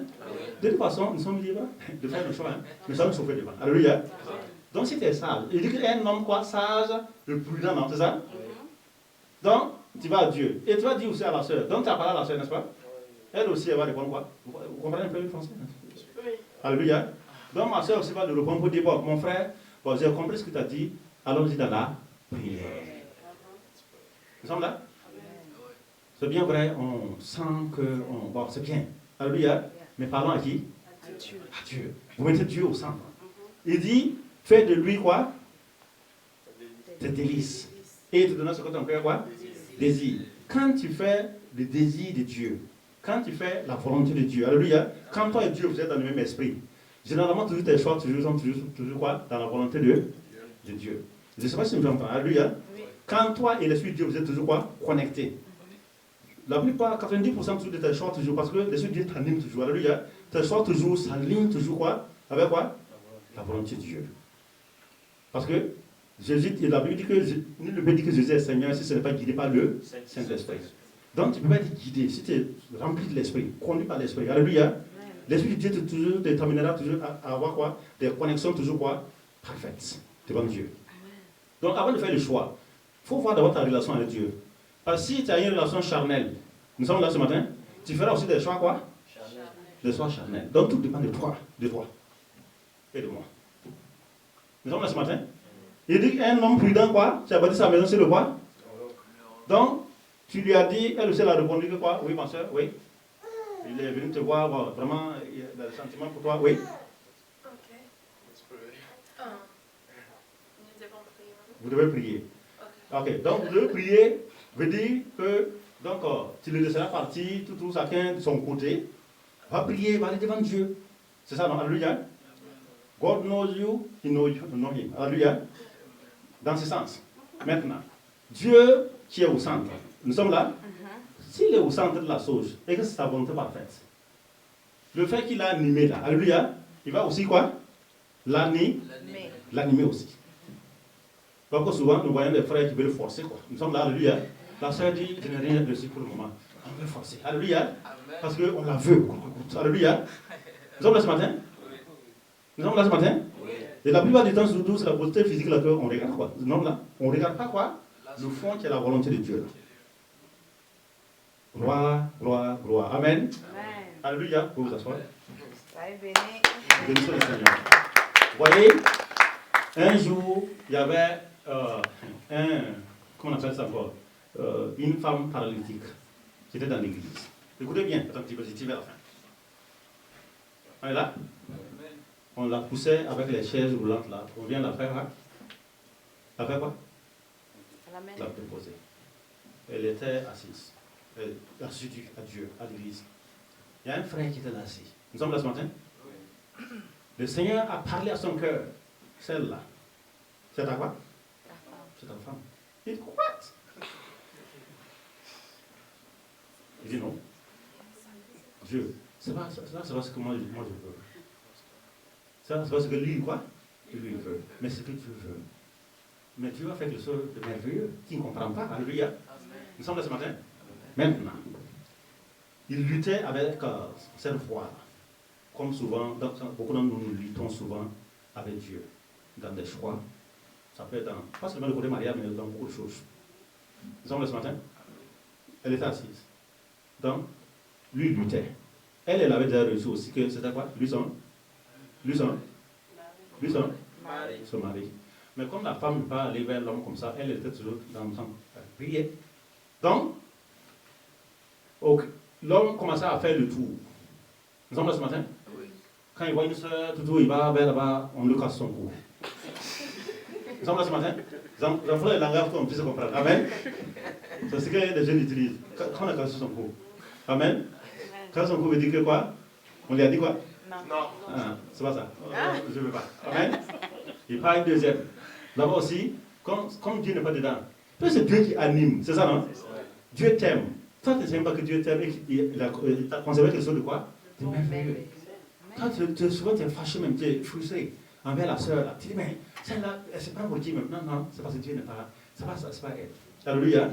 De toute façon, nous sommes libres de faire le choix. Hein? Nous sommes sauvés devant. Alléluia. Donc si tu es sage, il dit qu'il y a un homme quoi? Sage, le prudent, non? C'est ça? Donc, tu vas à Dieu. Et tu vas dire aussi à la soeur. Donc tu as parlé à la soeur, n'est-ce pas? Elle aussi, elle va répondre quoi? Vous comprenez un peu le français? Oui. Alléluia. Donc ma soeur aussi va le répondre pour dire, bon, mon frère, bon, j'ai compris ce que tu as dit, allons-y dans la prière. Nous sommes là? C'est bien vrai, on sent que, bon, c'est bien. Alléluia. Mais parlons à qui? À Dieu. Vous mettez Dieu au centre. Il dit, fais de lui quoi? Tes délices. Et il te donnera ce que ton cœur quoi? Désir. Quand tu fais le désir de Dieu, quand tu fais la volonté de Dieu, alléluia, quand toi et Dieu vous êtes dans le même esprit, généralement toujours tes choix sont toujours quoi? Dans la volonté de Dieu. Je ne sais pas si vous entendez, alléluia. Quand toi et l'esprit de Dieu vous êtes toujours quoi? Connectés. La plupart, 90% de tes choix toujours, parce que l'esprit de Dieu t'anime toujours, alléluia. Tes choix toujours s'alignent toujours quoi? Avec quoi? La volonté de Dieu. Parce que Jésus, la Bible dit que nul ne peut dire que Jésus est Seigneur si ce n'est pas guidé par le Saint-Esprit. Donc tu ne peux pas être guidé si tu es rempli de l'Esprit, conduit par l'Esprit. Alléluia. L'Esprit de Dieu te déterminera toujours à avoir quoi? Des connexions toujours quoi? Parfaites devant Dieu. Donc avant de faire le choix, il faut voir d'abord ta relation avec Dieu. Parce que si tu as une relation charnelle, nous sommes là ce matin, tu feras aussi des choix quoi? Des choix charnels. Donc tout dépend de toi et de moi. Nous sommes là ce matin. Il dit qu'un homme prudent quoi? Tu as bâti sa maison sur le quoi? Donc tu lui as dit, elle aussi elle a répondu que quoi? Oui ma soeur, oui. Il est venu te voir, bon, vraiment, il a des sentiments pour toi, oui. Ok. Vous devez prier. Ok, donc vous devez prier, veut dire que, donc, tu le laisseras partir, tout chacun de son côté, va prier, va aller devant Dieu. C'est ça, non? Alléluia. God knows you, he knows him. Alléluia. Dans ce sens. Maintenant, Dieu qui est au centre, nous sommes là. S'il est au centre de la chose et que c'est sa volonté parfaite, le fait qu'il a animé là, alléluia, il va aussi quoi? L'animer aussi. Parce que souvent, nous voyons des frères qui veulent forcer quoi. Nous sommes là, alléluia. La sœur dit, je n'ai rien reçu pour le moment. On veut forcer. Alléluia. Parce qu'on la veut. Alléluia. Nous sommes là ce matin? Nous sommes là ce matin? Et la plupart du temps, surtout, c'est la beauté physique là qu'on regarde quoi. Nous sommes là. On ne regarde pas quoi? Le fond qui est la volonté de Dieu. Gloire, gloire, gloire. Amen. Alléluia. Vous vous asseoir. Bénissons le Seigneur. Vous voyez, un jour, il y avait comment on appelle ça encore? Une femme paralytique qui était dans l'église. Écoutez bien, attends un petit peu, j'y vais à la fin. On est là? On la poussait avec les chaises roulantes là. On vient la faire, hein? La faire quoi? La déposer. Elle était assise. Elle assise à Dieu, à l'église. Il y a un frère qui était là assis. Nous sommes là ce matin? Oui. Le Seigneur a parlé à son cœur. Celle-là. C'est ta quoi? C'est ta femme. Il dit, what? Il dit non. Dieu, c'est pas ce que moi je veux. C'est pas ce que lui, quoi? Lui veut. Mais ce que Dieu veut. Mais Dieu a fait quelque chose de merveilleux qui ne comprend pas. Alléluia. Nous sommes là ce matin. Maintenant, il luttait avec cette foi. Comme souvent, beaucoup d'entre nous luttons souvent avec Dieu. Dans des choix. Ça peut être pas seulement le côté mariage, mais dans beaucoup de choses. Nous sommes là ce matin. Elle était assise. Donc, lui luttait. Elle avait déjà reçu aussi que c'était quoi? Lui son mari. Mais comme la femme ne peut pas aller vers l'homme comme ça, elle était toujours dans le temps. Elle priait. Donc, l'homme commençait à faire le tour. Nous sommes là ce matin? Oui. Quand il voit une soeur, tout il va vers là-bas, on lui casse son cou. Nous sommes là ce matin? J'emploie le langage pour qu'on puisse comprendre. Amen. C'est ce que les jeunes utilisent. Quand on a cassé son cou. Amen. Quand son cou veut dire que quoi? On lui a dit quoi? Non. Ah, c'est pas ça. Je ne veux pas. Amen. Il parle une deuxième. D'abord aussi, comme Dieu n'est pas dedans, c'est Dieu qui anime. C'est ça, non? Dieu t'aime. Toi, tu ne sais même pas que Dieu t'aime et qu'il t'a conservé quelque chose de quoi? De merveilleux. Quand souvent tu es fâché même, tu es frustré envers la sœur, là. Tu dis, mais celle-là, c'est pas pour qui même. Non, c'est parce que Dieu n'est pas là. C'est pas ça, c'est pas elle. Alléluia.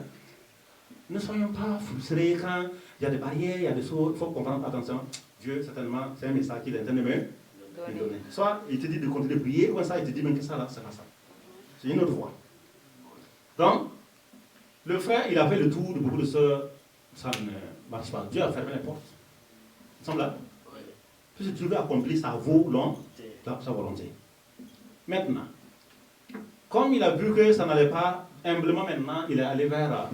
Ne soyons pas frustrés quand il y a des barrières, il y a des choses. Il faut comprendre, attention, Dieu, certainement, c'est un message qu'il est en train de me donner. Soit il te dit de continuer de prier, ou ça, il te dit même que ça, là, c'est pas ça. C'est une autre voie. Donc, le frère, il a fait le tour de beaucoup de sœurs, ça ne marche pas. Dieu a fermé les portes. Il semble là. Puisque Dieu veut accomplir sa volonté. Maintenant, comme il a vu que ça n'allait pas, humblement maintenant, il est allé vers la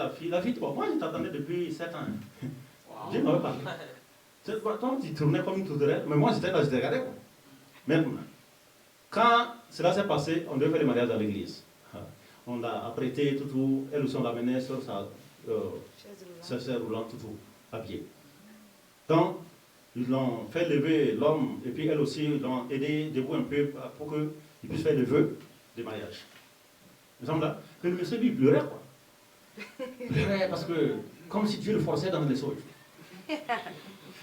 fille. La fille, moi je t'attendais depuis 7 ans. Dieu m'avait parlé. Toi, tu tournais comme une tourterelle, mais moi j'étais là, je te regardais. Maintenant, quand cela s'est passé, on devait faire le mariage dans l'église. On l'a apprêté, tout, elle aussi on l'a mené sur sa chaise roulante, tout, à pied. Donc, ils l'ont fait lever l'homme, et puis elle aussi, ils l'ont aidé debout un peu pour qu'il puisse faire le vœu de mariage. Il me semble là que le monsieur lui pleurait, quoi. Il pleurait parce que, comme si Dieu le forçait dans les choses.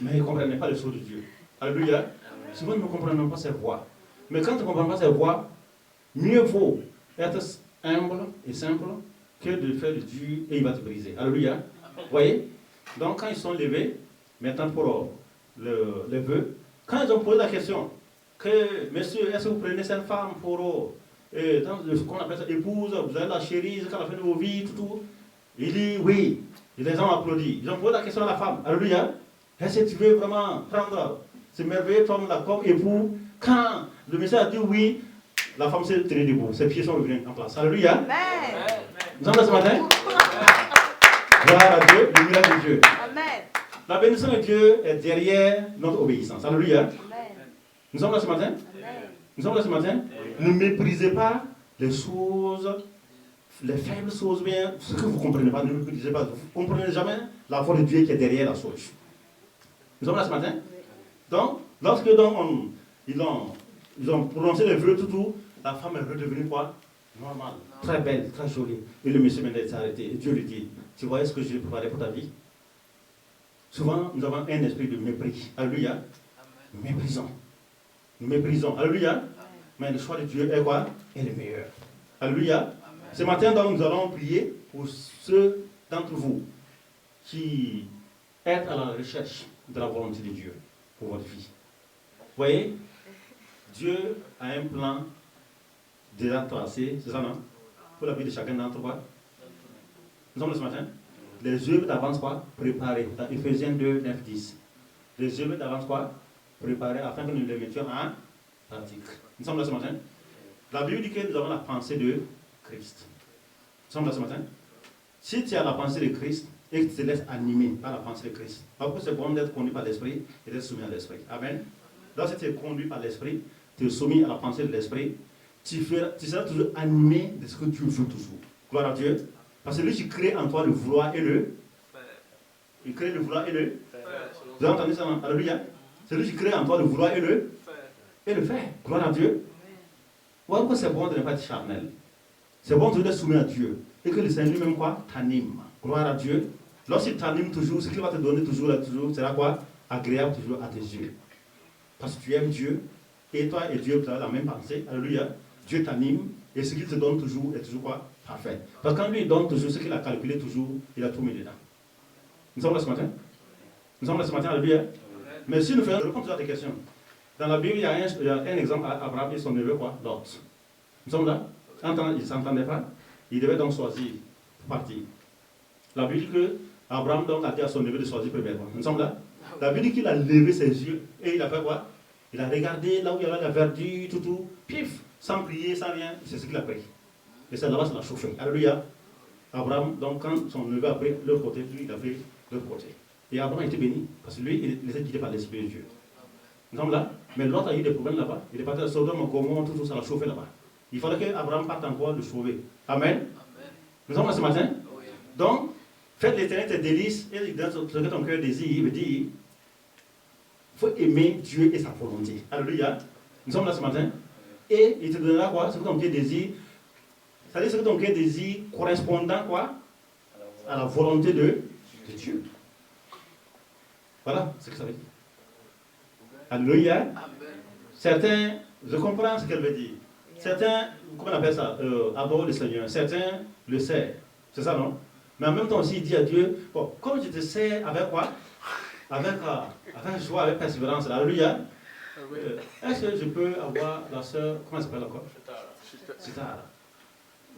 Mais il ne comprenait pas les choses de Dieu. Alléluia. Souvent, nous ne comprenons pas ses voix. Mais quand tu ne comprends pas ses voix, mieux vaut être humble et simple que de faire le dur et il va te briser. Alléluia. Vous voyez? Donc, quand ils sont levés, maintenant pour le vœu, quand ils ont posé la question, que monsieur, est-ce que vous prenez cette femme pour ce qu'on appelle ça, épouse, vous allez la chérie jusqu'à la fin de vos vies, tout, il dit oui. Et les gens applaudissent. Ils ont posé la question à la femme. Alléluia. Est-ce que tu veux vraiment prendre ce merveilleux homme là comme époux? Quand le monsieur a dit oui, la femme s'est tenue debout. Ses pieds sont revenus en place. Alléluia. Amen. Nous sommes là ce matin. Gloire à Dieu, le miracle de Dieu. Amen. La bénédiction de Dieu est derrière notre obéissance. Alléluia. Amen. Nous sommes là ce matin. Amen. Nous sommes là ce matin. Ne méprisez pas les choses, les faibles choses, bien, ce que vous ne comprenez pas, ne méprisez pas. Vous ne comprenez jamais la voix de Dieu qui est derrière la chose. Nous sommes là ce matin. Donc, lorsque ils ont prononcé les vœux, tout, la femme est redevenue quoi? Normale, très belle, très jolie. Et le monsieur maintenant s'est arrêté. Et Dieu lui dit, tu voyais ce que j'ai préparé pour ta vie? Souvent, nous avons un esprit de mépris. Alléluia. Nous méprisons. Nous méprisons. Alléluia. Mais le choix de Dieu est quoi? Est le meilleur. Alléluia. Ce matin, donc, nous allons prier pour ceux d'entre vous qui êtes à la recherche de la volonté de Dieu pour votre vie. Vous voyez, Dieu a un plan déjà tracé, c'est ça, non? Pour la vie de chacun d'entre vous. Nous sommes là ce matin. Les œuvres d'avance quoi? Préparées. Dans Ephésiens 2, 9, 10. Les œuvres d'avance quoi? Préparées afin que nous les mettions en pratique. Nous sommes là ce matin. La Bible dit que nous avons la pensée de Christ. Nous sommes là ce matin. Si tu as la pensée de Christ et que tu te laisses animer par la pensée de Christ, après c'est bon d'être conduit par l'Esprit et d'être soumis à l'Esprit. Amen. Lorsque tu es conduit par l'Esprit, tu es soumis à la pensée de l'Esprit, tu seras toujours animé de ce que tu veux toujours. Gloire à Dieu. Parce que lui qui crée en toi le vouloir et le faire. Il crée le vouloir et le faire. Vous avez entendu ça? Alléluia. C'est lui qui crée en toi le vouloir et le faire. Gloire à Dieu. Voilà pourquoi c'est bon de ne pas être charnel. C'est bon de être soumis à Dieu. Et que le Seigneur lui-même quoi? T'anime. Gloire à Dieu. Lorsqu'il t'anime toujours, ce qu'il va te donner toujours, sera quoi? Agréable toujours à tes yeux. Parce que tu aimes Dieu. Et toi et Dieu, vous avez la même pensée. Alléluia. Dieu t'anime. Et ce qu'il te donne toujours est toujours quoi? Parfait. Parce que quand lui il donne toujours ce qu'il a calculé toujours, il a tout mis dedans. Nous sommes là ce matin. Nous sommes là ce matin, alléluia. Mais si nous faisons, je réponds toujours à tes questions. Dans la Bible, il y a un exemple, Abraham et son neveu, quoi? Lot. Nous sommes là. Ils ne s'entendaient pas. Ils devaient donc choisir pour partir. La Bible dit que Abraham donc a dit à son neveu de choisir premièrement. Nous sommes là. La Bible dit qu'il a levé ses yeux et il a fait quoi? Il a regardé là où il y avait la verdure, tout, pif, sans prier, sans rien. C'est ce qu'il a pris. Et c'est là-bas, ça l'a chauffé. Alléluia. Abraham, donc quand son neveu a pris leur côté, lui il a pris l'autre côté. Et Abraham a été béni, parce que lui, il était guidé par l'Esprit de Dieu. Nous sommes là, mais l'autre a eu des problèmes là-bas. Il est parti à Sodome, Gomorrhe, tout ça l'a chauffé là-bas. Il fallait qu'Abraham parte encore le sauver. Amen. Nous sommes là ce matin. Donc, faites l'Éternel tes délices, et dans ce que ton cœur désire, il veut dire, il faut aimer Dieu et sa volonté. Alléluia. Nous sommes là ce matin. Et il te donnera quoi? Ce que ton cœur désire. C'est-à-dire ce que ton cœur désire correspondant quoi? À la volonté de Dieu. Voilà ce que ça veut dire. Alléluia. Certains, je comprends ce qu'elle veut dire. Certains, comment on appelle ça? Adorent le Seigneur. Certains le servent. C'est ça, non? Mais en même temps aussi, il dit à Dieu, bon, comme je te sers avec quoi? Avec joie, avec persévérance. Alléluia. Est-ce que je peux avoir la sœur, comment elle s'appelle encore? Sitara.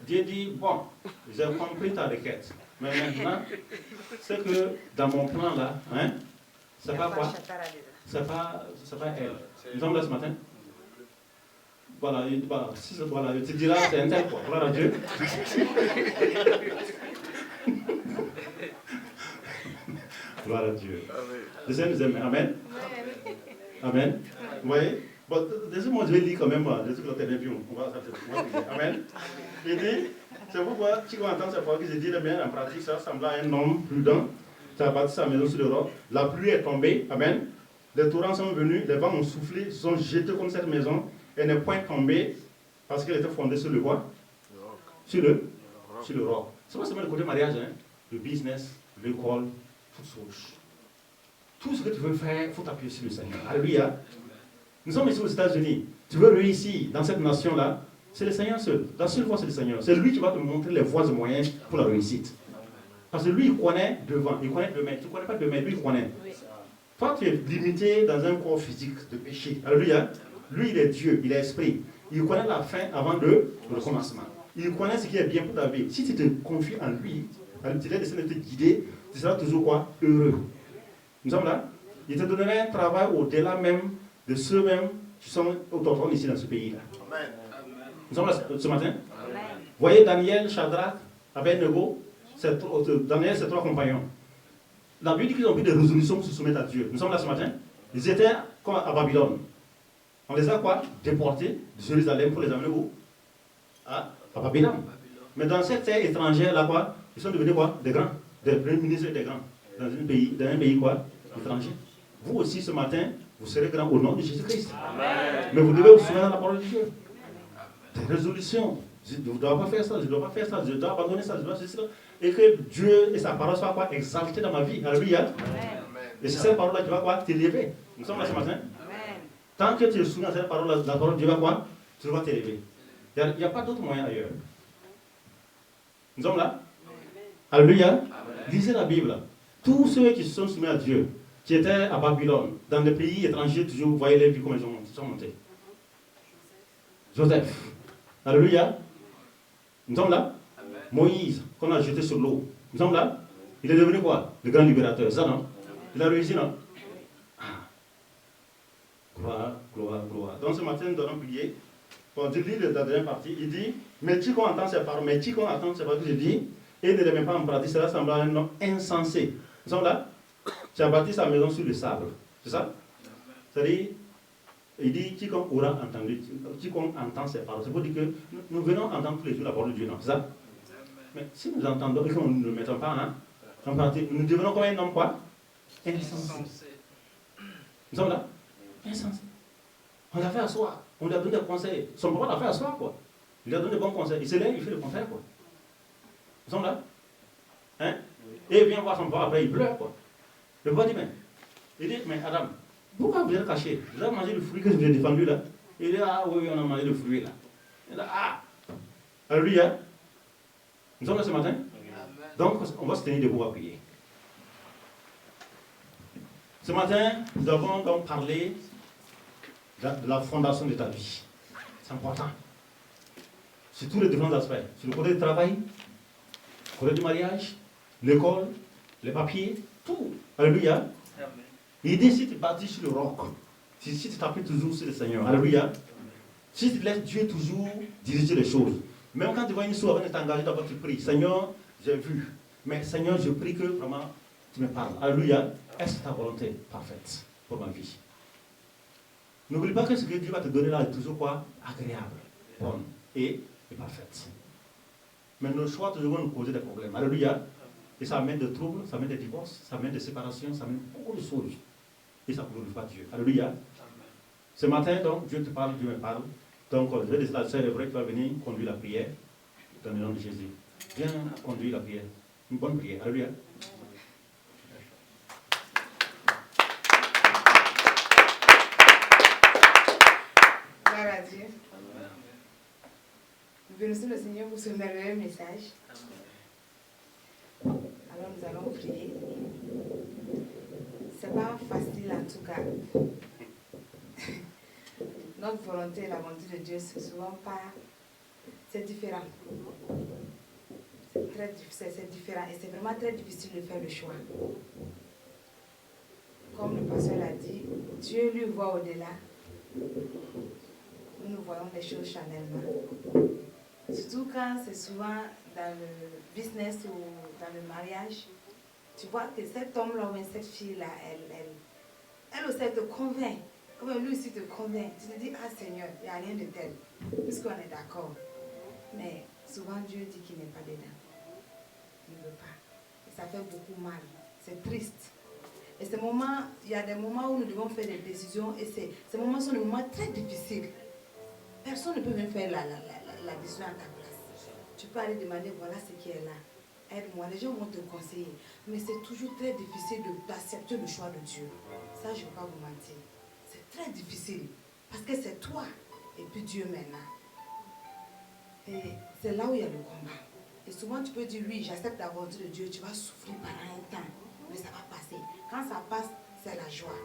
Dieu dit, bon, j'ai compris ta requête. Mais maintenant, c'est que dans mon plan là, hein, c'est pas quoi? C'est pas elle. Nous sommes là ce matin. Voilà, voilà, tu diras, c'est un tel quoi. Gloire à Dieu. Gloire à Dieu. Le Seigneur nous aime. Amen. Amen. Vous voyez? Bon, laissez-moi, je vais lire quand même, je sais que l'autre est bien, on va prier. Amen. Il dit, c'est pourquoi, si on entend cette fois que je dis, bien en pratique, ça ressemble à un homme prudent, ça a bâti sa maison sur le roc, la pluie est tombée, amen. Les torrents sont venus, les vents ont soufflé, se sont jetés contre cette maison, elle n'est point tombée, parce qu'elle était fondée sur le quoi? Sur le roc. C'est pas seulement le côté mariage, hein? Le business, l'école, toutes choses. Tout ce que tu veux faire, il faut t'appuyer sur le Seigneur. Alléluia. Nous sommes ici aux États-Unis. Tu veux réussir dans cette nation-là, c'est le Seigneur seul. La seule voie, c'est le Seigneur. C'est lui qui va te montrer les voies et moyens pour la réussite. Parce que lui, il connaît devant, il connaît demain. Tu ne connais pas demain, lui, il connaît. Oui. Toi, tu es limité dans un corps physique de péché. Alléluia. Lui, il est Dieu, il est esprit. Il connaît la fin avant le commencement. Il connaît ce qui est bien pour ta vie. Si tu te confies en lui, tu laisses de te guider, tu seras toujours quoi? Heureux. Nous sommes là. Il te donnerait un travail au-delà même de ceux-mêmes qui sont autochtones ici dans ce pays-là. Amen. Nous sommes là ce matin. Amen. Voyez Daniel, Shadrach, Abednego, Daniel, ses trois compagnons. La Bible dit qu'ils ont pris des résolutions pour se soumettre à Dieu. Nous sommes là ce matin. Ils étaient comme à Babylone. On les a quoi? Déportés de Jérusalem pour les amener où? À Babylone. Mais dans cette terre étrangère là quoi? Ils sont devenus quoi? Des grands, des premiers ministres et des grands. Dans un pays quoi? Étranger. Vous aussi ce matin, vous serez grands au nom de Jésus-Christ. Mais vous devez vous soumettre à la parole de Dieu. Des résolutions. Je ne dois pas faire ça, je ne dois pas faire ça, je dois abandonner ça, je dois faire ça. Et que Dieu et sa parole soient quoi? Exaltés dans ma vie. Alléluia. Et c'est cette parole-là qui va quoi? T'élever. Nous sommes là ce matin. Tant que tu es soumis à cette parole, la parole de Dieu va quoi? Tu vas t'élever. Il n'y a pas d'autre moyen ailleurs. Nous sommes là. Alléluia. Lisez la Bible. Tous ceux qui se sont soumis à Dieu, qui étaient à Babylone, dans des pays étrangers, toujours, vous voyez les vies comment ils sont montés. Joseph. Alléluia. Nous sommes là. Moïse, qu'on a jeté sur l'eau. Nous sommes là. Il est devenu quoi? Le grand libérateur. Ça, non? Il a réussi, non? Gloire, gloire, gloire. Donc ce matin, nous allons prier. Bon, je lis la dernière partie. Il dit, mais qui qu'on entend ces paroles, mais qui qu'on entend ces paroles que je dis, et ne les met pas en pratique, cela semble à un homme insensé. Nous sommes là. Tu as bâti sa maison sur le sable. C'est ça? C'est-à-dire, il dit, quiconque aura entendu, quiconque entend ces paroles. C'est pour dire que nous venons entendre tous les jours la parole de Dieu, non? C'est ça? Mais si nous entendons et qu'on ne le mettons pas hein, en pratique, nous devenons comme un homme quoi? Insensé. Nous sommes là? Insensé. On l'a fait asseoir. On lui a donné des conseils. Son papa l'a fait asseoir, quoi. Il lui a donné de bons conseils. Il se lève, il fait le contraire, quoi. Nous sommes là? Hein? Et il vient voir son papa, après il pleure, quoi. Le papa dit, mais Adam, pourquoi vous êtes caché? Vous avez mangé le fruit que je vous ai défendu, là? Il dit, ah oui, on a mangé le fruit, là. Il dit, ah! Alléluia. Nous sommes là ce matin? Donc, on va se tenir debout à prier. Ce matin, nous avons donc parlé de la fondation de ta vie. C'est important. Sur tous les différents aspects. Sur le côté du travail, le côté du mariage, l'école, les papiers, tout. Alléluia. Il dit si tu bâtis sur le roc, si tu t'appuies toujours sur le Seigneur, alléluia. Si tu laisses Dieu toujours diriger les choses, même quand tu vois une chose avant de t'engager, d'abord tu pries, Seigneur, j'ai vu, mais Seigneur, je prie que vraiment tu me parles. Alléluia. Est-ce ta volonté parfaite pour ma vie? N'oublie pas que ce que Dieu va te donner là est toujours quoi? Agréable, bonne et parfaite. Mais nos choix toujours vont nous causer des problèmes. Alléluia. Et ça amène des troubles, ça amène des divorces, ça amène des séparations, ça amène beaucoup de choses. Et ça ne glorifie pas Dieu. Alléluia. Ce matin, donc, Dieu te parle, Dieu me parle. Donc, je vais laisser la sœur Evra qui va venir conduire la prière dans le nom de Jésus. Viens conduire la prière. Une bonne prière. Alléluia. Gloire à Dieu. Nous bénissons le Seigneur pour ce merveilleux message. Alors nous allons prier. C'est pas facile en tout cas. Notre volonté et la volonté de Dieu, c'est souvent pas. C'est différent. C'est très difficile, c'est différent. Et c'est vraiment très difficile de faire le choix. Comme le pasteur l'a dit, Dieu lui voit au-delà. Nous voyons les choses charnellement. Surtout quand c'est souvent dans le business ou dans le mariage. Tu vois que cet homme-là ou cette fille-là, elle aussi, elle te convainc. Comme lui aussi te convainc. Tu te dis, ah Seigneur, il n'y a rien de tel. Puisqu'on est d'accord. Mais souvent Dieu dit qu'il n'est pas dedans. Il ne veut pas. Et ça fait beaucoup mal. C'est triste. Et ces moments, il y a des moments où nous devons faire des décisions et ces moments sont des moments très difficiles. Personne ne peut même faire la décision à ta place. Tu peux aller demander, voilà ce qui est là. Aide-moi. Les gens vont te conseiller. Mais c'est toujours très difficile d'accepter le choix de Dieu. Ça, je ne vais pas vous mentir. C'est très difficile. Parce que c'est toi et puis Dieu maintenant. Et c'est là où il y a le combat. Et souvent, tu peux dire, oui, j'accepte la volonté de Dieu. Tu vas souffrir pendant un temps. Mais ça va passer. Quand ça passe, c'est la joie.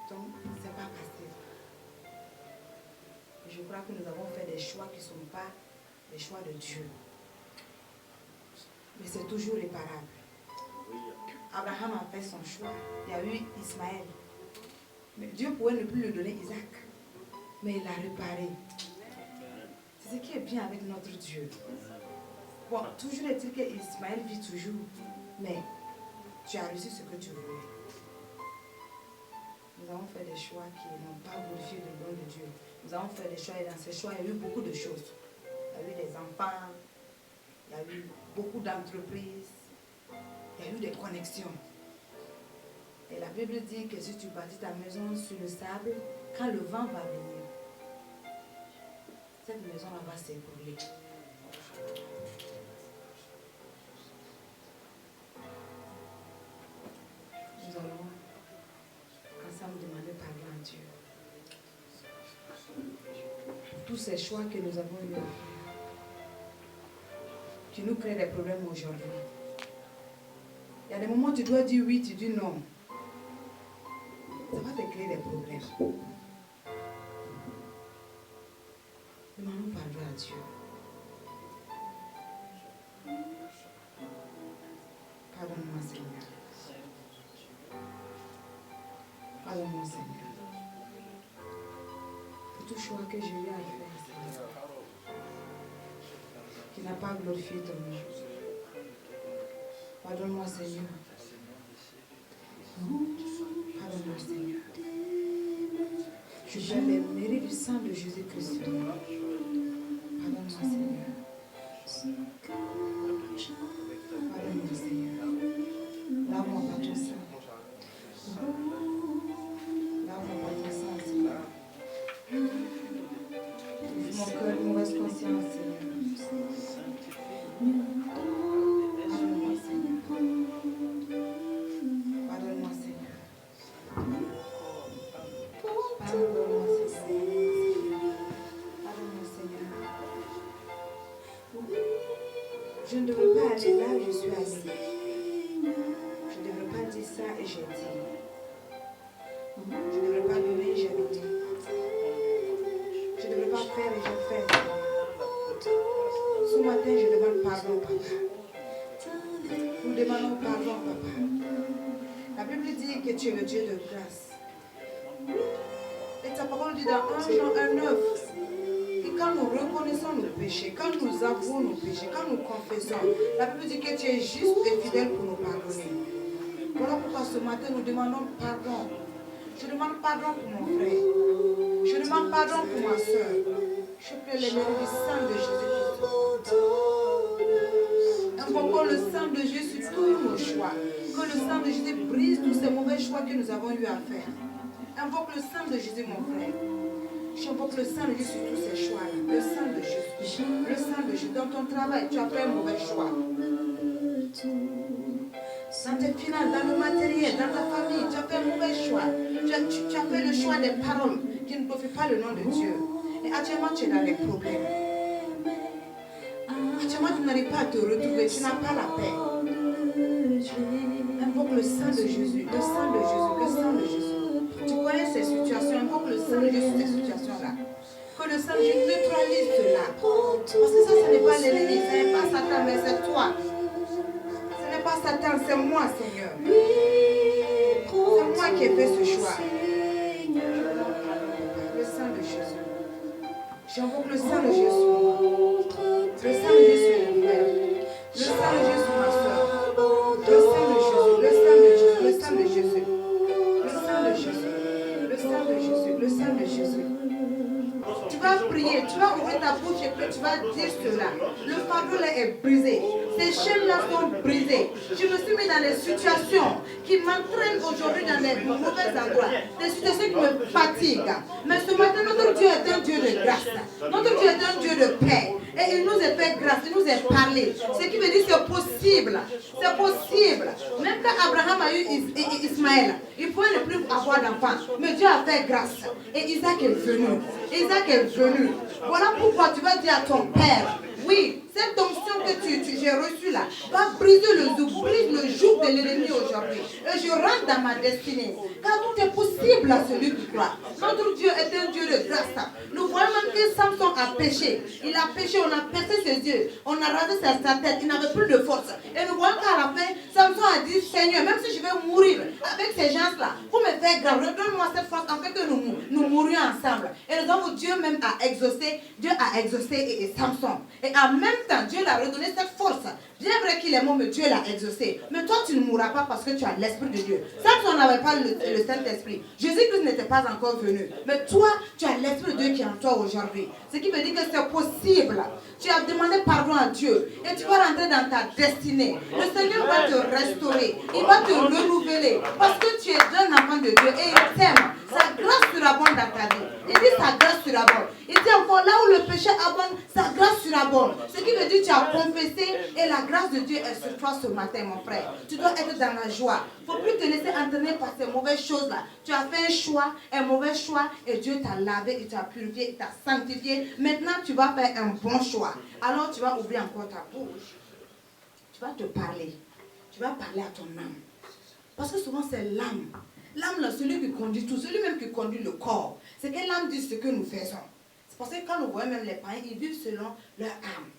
Donc, ce n'est pas facile. Je crois que nous avons fait des choix qui ne sont pas les choix de Dieu. Mais c'est toujours réparable. Abraham a fait son choix. Il y a eu Ismaël. Mais Dieu pouvait ne plus lui donner Isaac. Mais il l'a réparé. C'est ce qui est bien avec notre Dieu. Bon, toujours est-il qu'Ismaël vit toujours. Mais tu as reçu ce que tu voulais. Nous avons fait des choix qui n'ont pas glorifié le nom de Dieu. Nous avons fait des choix et dans ces choix, il y a eu beaucoup de choses. Il y a eu des enfants, il y a eu beaucoup d'entreprises, il y a eu des connexions. Et la Bible dit que si tu bâtis ta maison sur le sable, quand le vent va venir, cette maison-là va s'écrouler. Nous allons ensemble demander pardon à Dieu. Tous ces choix que nous avons eus, qui nous créent des problèmes aujourd'hui. Il y a des moments où tu dois dire oui, tu dis non. Ça va te créer des problèmes. Demandons pardon à Dieu. Pardonne-moi, Seigneur. Pardonne-moi, Seigneur. Pour tout choix que j'ai eu à faire, Seigneur, qui n'a pas glorifié ton nom. Pardonne-moi, Seigneur. Pardonne-moi, Seigneur. Je fais les mérites du sang de Jésus-Christ. Pardonne-moi, Seigneur. Pardonne-moi, Seigneur. Lave-moi par ton sang. Lave-moi par ton sang, Seigneur. Ouvre mon cœur de mauvaise conscience, Seigneur. Pardonne-moi, Seigneur. Pardonne-moi, Seigneur. Pardonne-moi, Seigneur. Pardonne-moi, Seigneur. Je ne devrais pas aller là où je suis allée. Je ne devrais pas dire ça et j'ai dit. Je ne devrais pas donner, j'ai donné. Je ne devrais pas faire et j'ai fait. Ce matin, je demande pardon, Papa. demandons pardon, papa. La Bible dit que tu es le Dieu de grâce. Et ta parole dit dans 1 Jean 1:9 que quand nous reconnaissons nos péchés, quand nous avouons nos péchés, quand nous confessons, la Bible dit que tu es juste et fidèle pour nous pardonner. Voilà pourquoi ce matin nous demandons pardon. Je demande pardon pour mon frère. Je demande pardon pour ma soeur. Je prie les noms du sang de Jésus-Christ. Invoquons le sang de Jésus sur tous nos choix. Que le sang de Jésus brise tous ces mauvais choix que nous avons eu à faire. Invoque le sang de Jésus, mon frère. J'invoque le sang de Jésus sur tous ces choix-là. Le sang de Jésus. Le sang de Jésus. Dans ton travail, tu as fait un mauvais choix. Dans tes finances, dans le matériel, dans ta famille, tu as fait un mauvais choix. Tu as fait le choix des paroles qui ne glorifient pas le nom de Dieu. Et actuellement, tu es dans des problèmes. Actuellement, tu n'arrives pas à te retrouver. Tu n'as pas la paix. Invoque le sang de Jésus. Le sang de Jésus. Le sang de Jésus. Tu connais ces situations. Invoque le sang de Jésus sur ces situations-là. Que le sang de Jésus neutralise cela. Parce que ça, ce n'est pas l'ennemi. Ce n'est pas Satan, mais c'est toi. Ce n'est pas Satan, c'est moi, Seigneur. C'est moi qui ai fait ce choix. Le sang de Jésus. J'invoque le sang de Jésus. Le sang de Jésus, mon frère. Le sang de Jésus, ma soeur. Le sang de Jésus. Le sang de Jésus. Le sang de Jésus. Le sang de Jésus. Le sang de Jésus. Le sang de Jésus. Tu vas prier, tu vas ouvrir ta bouche et puis tu vas dire cela. Le fardeau là est brisé. Ces chaînes-là sont brisées. Je me suis mis dans des situations qui m'entraînent aujourd'hui dans des mauvais endroits. Des situations qui me fatiguent. Mais ce matin, notre Dieu est un Dieu de grâce. Notre Dieu est un Dieu de paix. Et il nous a fait grâce, il nous a parlé. Ce qui veut dire que c'est possible. C'est possible. Même quand Abraham a eu Ismaël, il pouvait ne plus avoir d'enfant. Mais Dieu a fait grâce. Et Isaac est venu. Isaac est venu. Voilà pourquoi tu vas dire à ton père, oui, cette onction que j'ai reçue là va briser le joug de l'ennemi aujourd'hui. Et je rentre dans ma destinée. Car tout est possible à celui qui croit. Notre Dieu est un Dieu de grâce. Nous voyons même que Samson a péché. Il a péché, on a percé ses yeux. On a rasé sa tête. Il n'avait plus de force. Et nous voyons qu'à la fin, Samson a dit, Seigneur, même si je vais mourir avec ces gens-là, pour me faire grave, redonne-moi cette force afin que nous mourions ensemble. Et nous avons Dieu même a exaucé. Dieu a exaucé et Samson. Et en même temps, Dieu l'a redonné cette force. Bien vrai qu'il est mort, mais Dieu l'a exaucé. Mais toi, tu ne mourras pas parce que tu as l'Esprit de Dieu. Samson n'avait pas le Saint-Esprit. Jésus-Christ n'était pas encore venu. Mais toi, tu as l'Esprit de Dieu qui est en toi aujourd'hui. Ce qui veut dire que c'est possible. Tu as demandé pardon à Dieu. Et tu vas rentrer dans ta destinée. Le Seigneur va te restaurer. Il va te renouveler. Parce que tu es un enfant de Dieu. Et il t'aime. Sa grâce surabonde dans ta vie. Il dit sa grâce surabonde. Il dit encore là où le péché abonde, sa grâce surabonde. Ce qui veut dire que tu as confessé et la grâce de Dieu est sur toi ce matin, mon frère. Tu dois être dans la joie. Il ne faut plus te laisser entraîner par ces mauvaises choses-là. Tu as fait un mauvais choix, et Dieu t'a lavé, il t'a purifié, il t'a sanctifié. Maintenant, tu vas faire un bon choix. Alors, tu vas ouvrir encore ta bouche. Tu vas te parler. Tu vas parler à ton âme. Parce que souvent, c'est l'âme. L'âme, là, celui qui conduit tout, celui même qui conduit le corps. C'est que l'âme dit ce que nous faisons. C'est parce que quand nous voyons même les païens, ils vivent selon leur âme.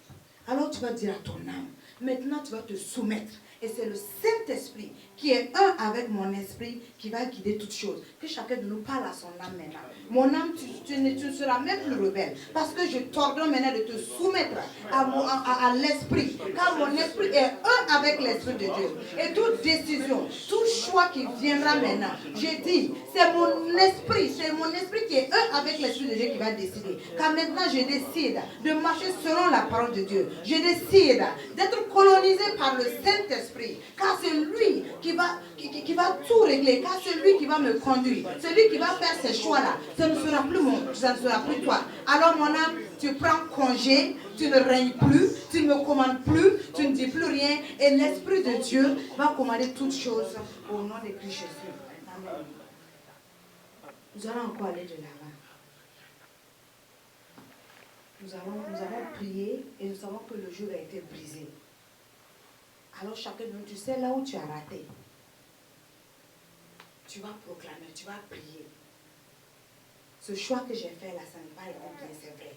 Alors tu vas dire à ton âme, maintenant tu vas te soumettre. Et c'est le Saint-Esprit qui est un avec mon esprit qui va guider toutes choses. Que chacun de nous parle à son âme maintenant. Mon âme, tu ne seras même plus rebelle. Parce que je t'ordonne maintenant de te soumettre à l'esprit. Car mon esprit est un avec l'esprit de Dieu. Et toute décision, tout choix qui viendra maintenant, je dis, c'est mon esprit qui est un avec l'esprit de Dieu qui va décider. Car maintenant je décide de marcher selon la parole de Dieu. Je décide d'être colonisé par le Saint-Esprit. Car c'est lui qui va tout régler. Car c'est lui qui va me conduire. C'est lui qui va faire ces choix-là. Ça ne sera plus toi. Alors mon âme, tu prends congé. Tu ne règnes plus. Tu ne me commandes plus. Tu ne dis plus rien. Et l'Esprit de Dieu va commander toutes choses au nom de Christ Jésus. Amen. Nous allons encore aller de l'avant. Nous allons prier et nous savons que le jour a été brisé. Alors chacun de nous, tu sais là où tu as raté. Tu vas proclamer, tu vas prier. Ce choix que j'ai fait là, ça n'est pas bien, c'est vrai.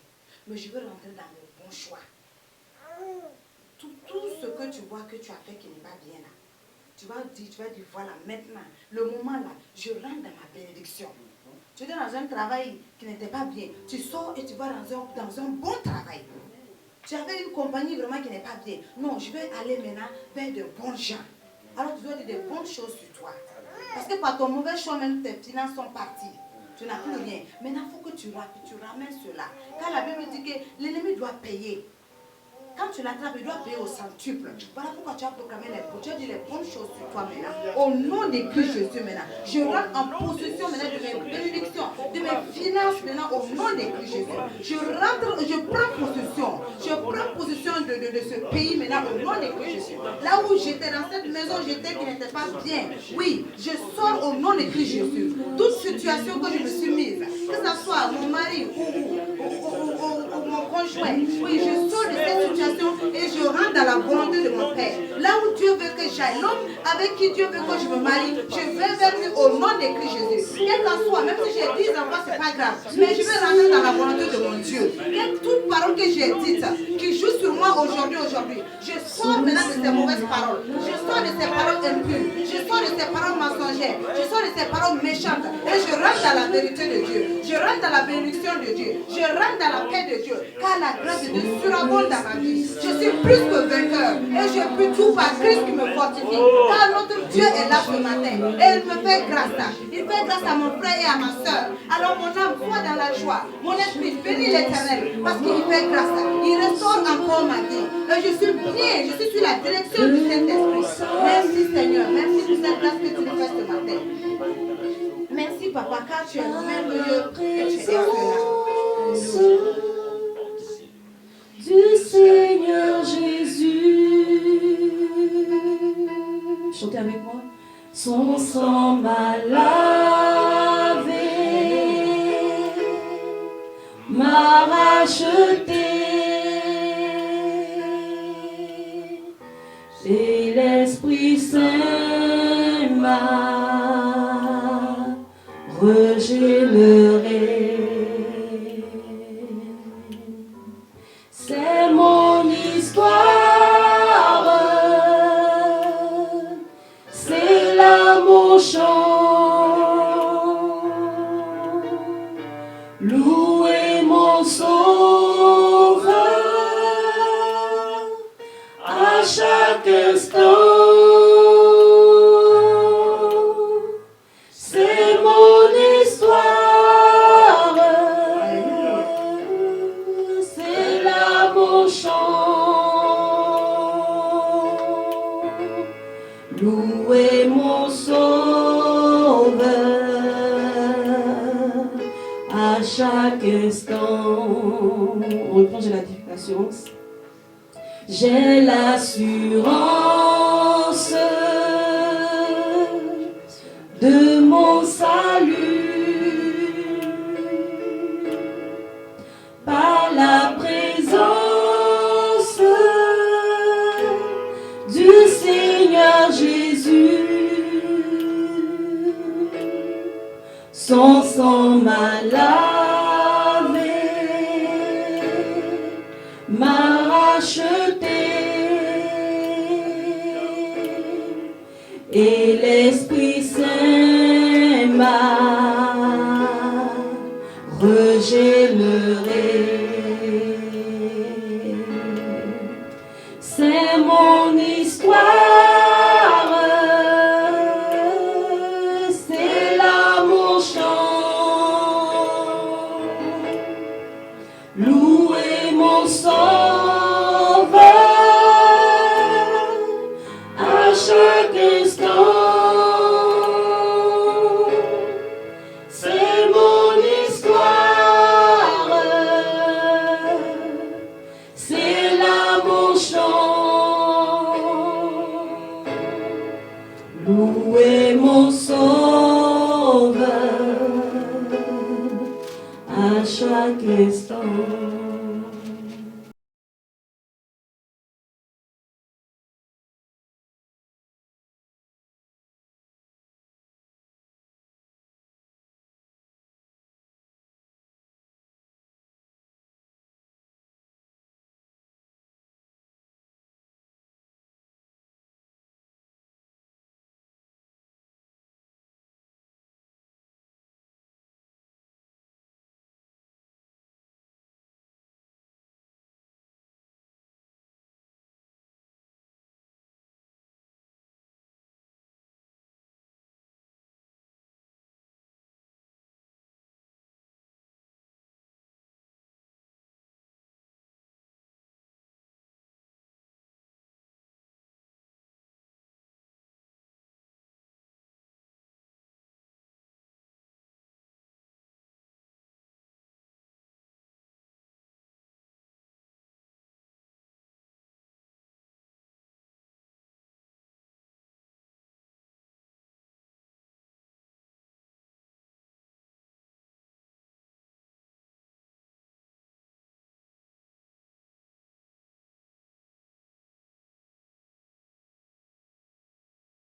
Mais je veux rentrer dans le bon choix. tout ce que tu vois que tu as fait qui n'est pas bien là, tu vas dire, voilà, maintenant, le moment là, je rentre dans ma bénédiction. Tu étais dans un travail qui n'était pas bien, tu sors et tu vas dans un bon travail. Tu avais une compagnie vraiment qui n'est pas bien. Non, je vais aller maintenant vers de bons gens. Alors tu dois dire de bonnes choses sur toi. Parce que par ton mauvais choix, même tes finances sont parties. Tu n'as plus rien. Maintenant, il faut que tu ramènes cela. Car la Bible dit que l'ennemi doit payer. Quand tu l'attrapes, il doit payer au centuple. Voilà pourquoi tu as proclamé tu as dit les bonnes choses sur toi maintenant. Au nom de Christ Jésus maintenant. Je rentre en possession maintenant de mes bénédictions, de mes finances maintenant au nom de Christ Jésus. Je prends possession de ce pays maintenant au nom de Christ Jésus. Là où j'étais, dans cette maison, j'étais qui n'était pas bien. Oui, je sors au nom de Christ Jésus. Toute situation que je me suis mise, que ce soit mon mari ou mon conjoint, oui, je sors de cette situation et je rentre dans la volonté de mon Père. Là où Dieu veut que j'aille, l'homme avec qui Dieu veut que je me marie, je vais vers lui au nom de Christ Jésus. Quel qu'en soit, même si j'ai 10 enfants, c'est pas grave, mais je vais rentrer dans la volonté de mon Dieu. Toute parole que j'ai dite, qui joue sur moi aujourd'hui, je sors maintenant de ces mauvaises paroles. Je sors de ces paroles impures. Je sors de ces paroles mensongères. Je sors de ces paroles méchantes. Et je rentre dans la vérité de Dieu. Je rentre dans la bénédiction de Dieu. Je rentre dans la paix de Dieu. Car la grâce de Dieu surabonde dans ma vie. Je suis plus que vainqueur. Et je peux tout par Christ qui me fortifie. Car notre Dieu est là ce matin. Et il me fait grâce. Il fait grâce à mon frère et à ma soeur. Alors mon âme soit dans la joie. Mon esprit bénit l'Éternel. Parce qu'il fait grâce. Il restaure encore ma vie. Et je suis bien. Je suis sur la direction du Saint-Esprit. Merci Seigneur. Merci pour cette grâce que tu nous fais ce matin. Merci Papa, car tu es merveilleux et tu es excellent. Du Seigneur Jésus, chantez avec moi. Son sang m'a lavé, m'a racheté, et l'Esprit Saint m'a régénéré. C'est mon histoire, c'est là mon chant, louez mon sauveur à chaque instant. C'est mon histoire. Louez mon sauveur à chaque instant. On reprend, j'ai l'assurance. J'ai l'assurance de mon salut par la présence du Seigneur Jésus. Son sang m'a lavé, m'a racheté, et l'Esprit Saint m'a régénéré. C'est mon histoire, c'est là mon chant, louez mon sauveur à chaque instant. C'est mon histoire, c'est là mon chant, louez mon sauveur à chaque instant.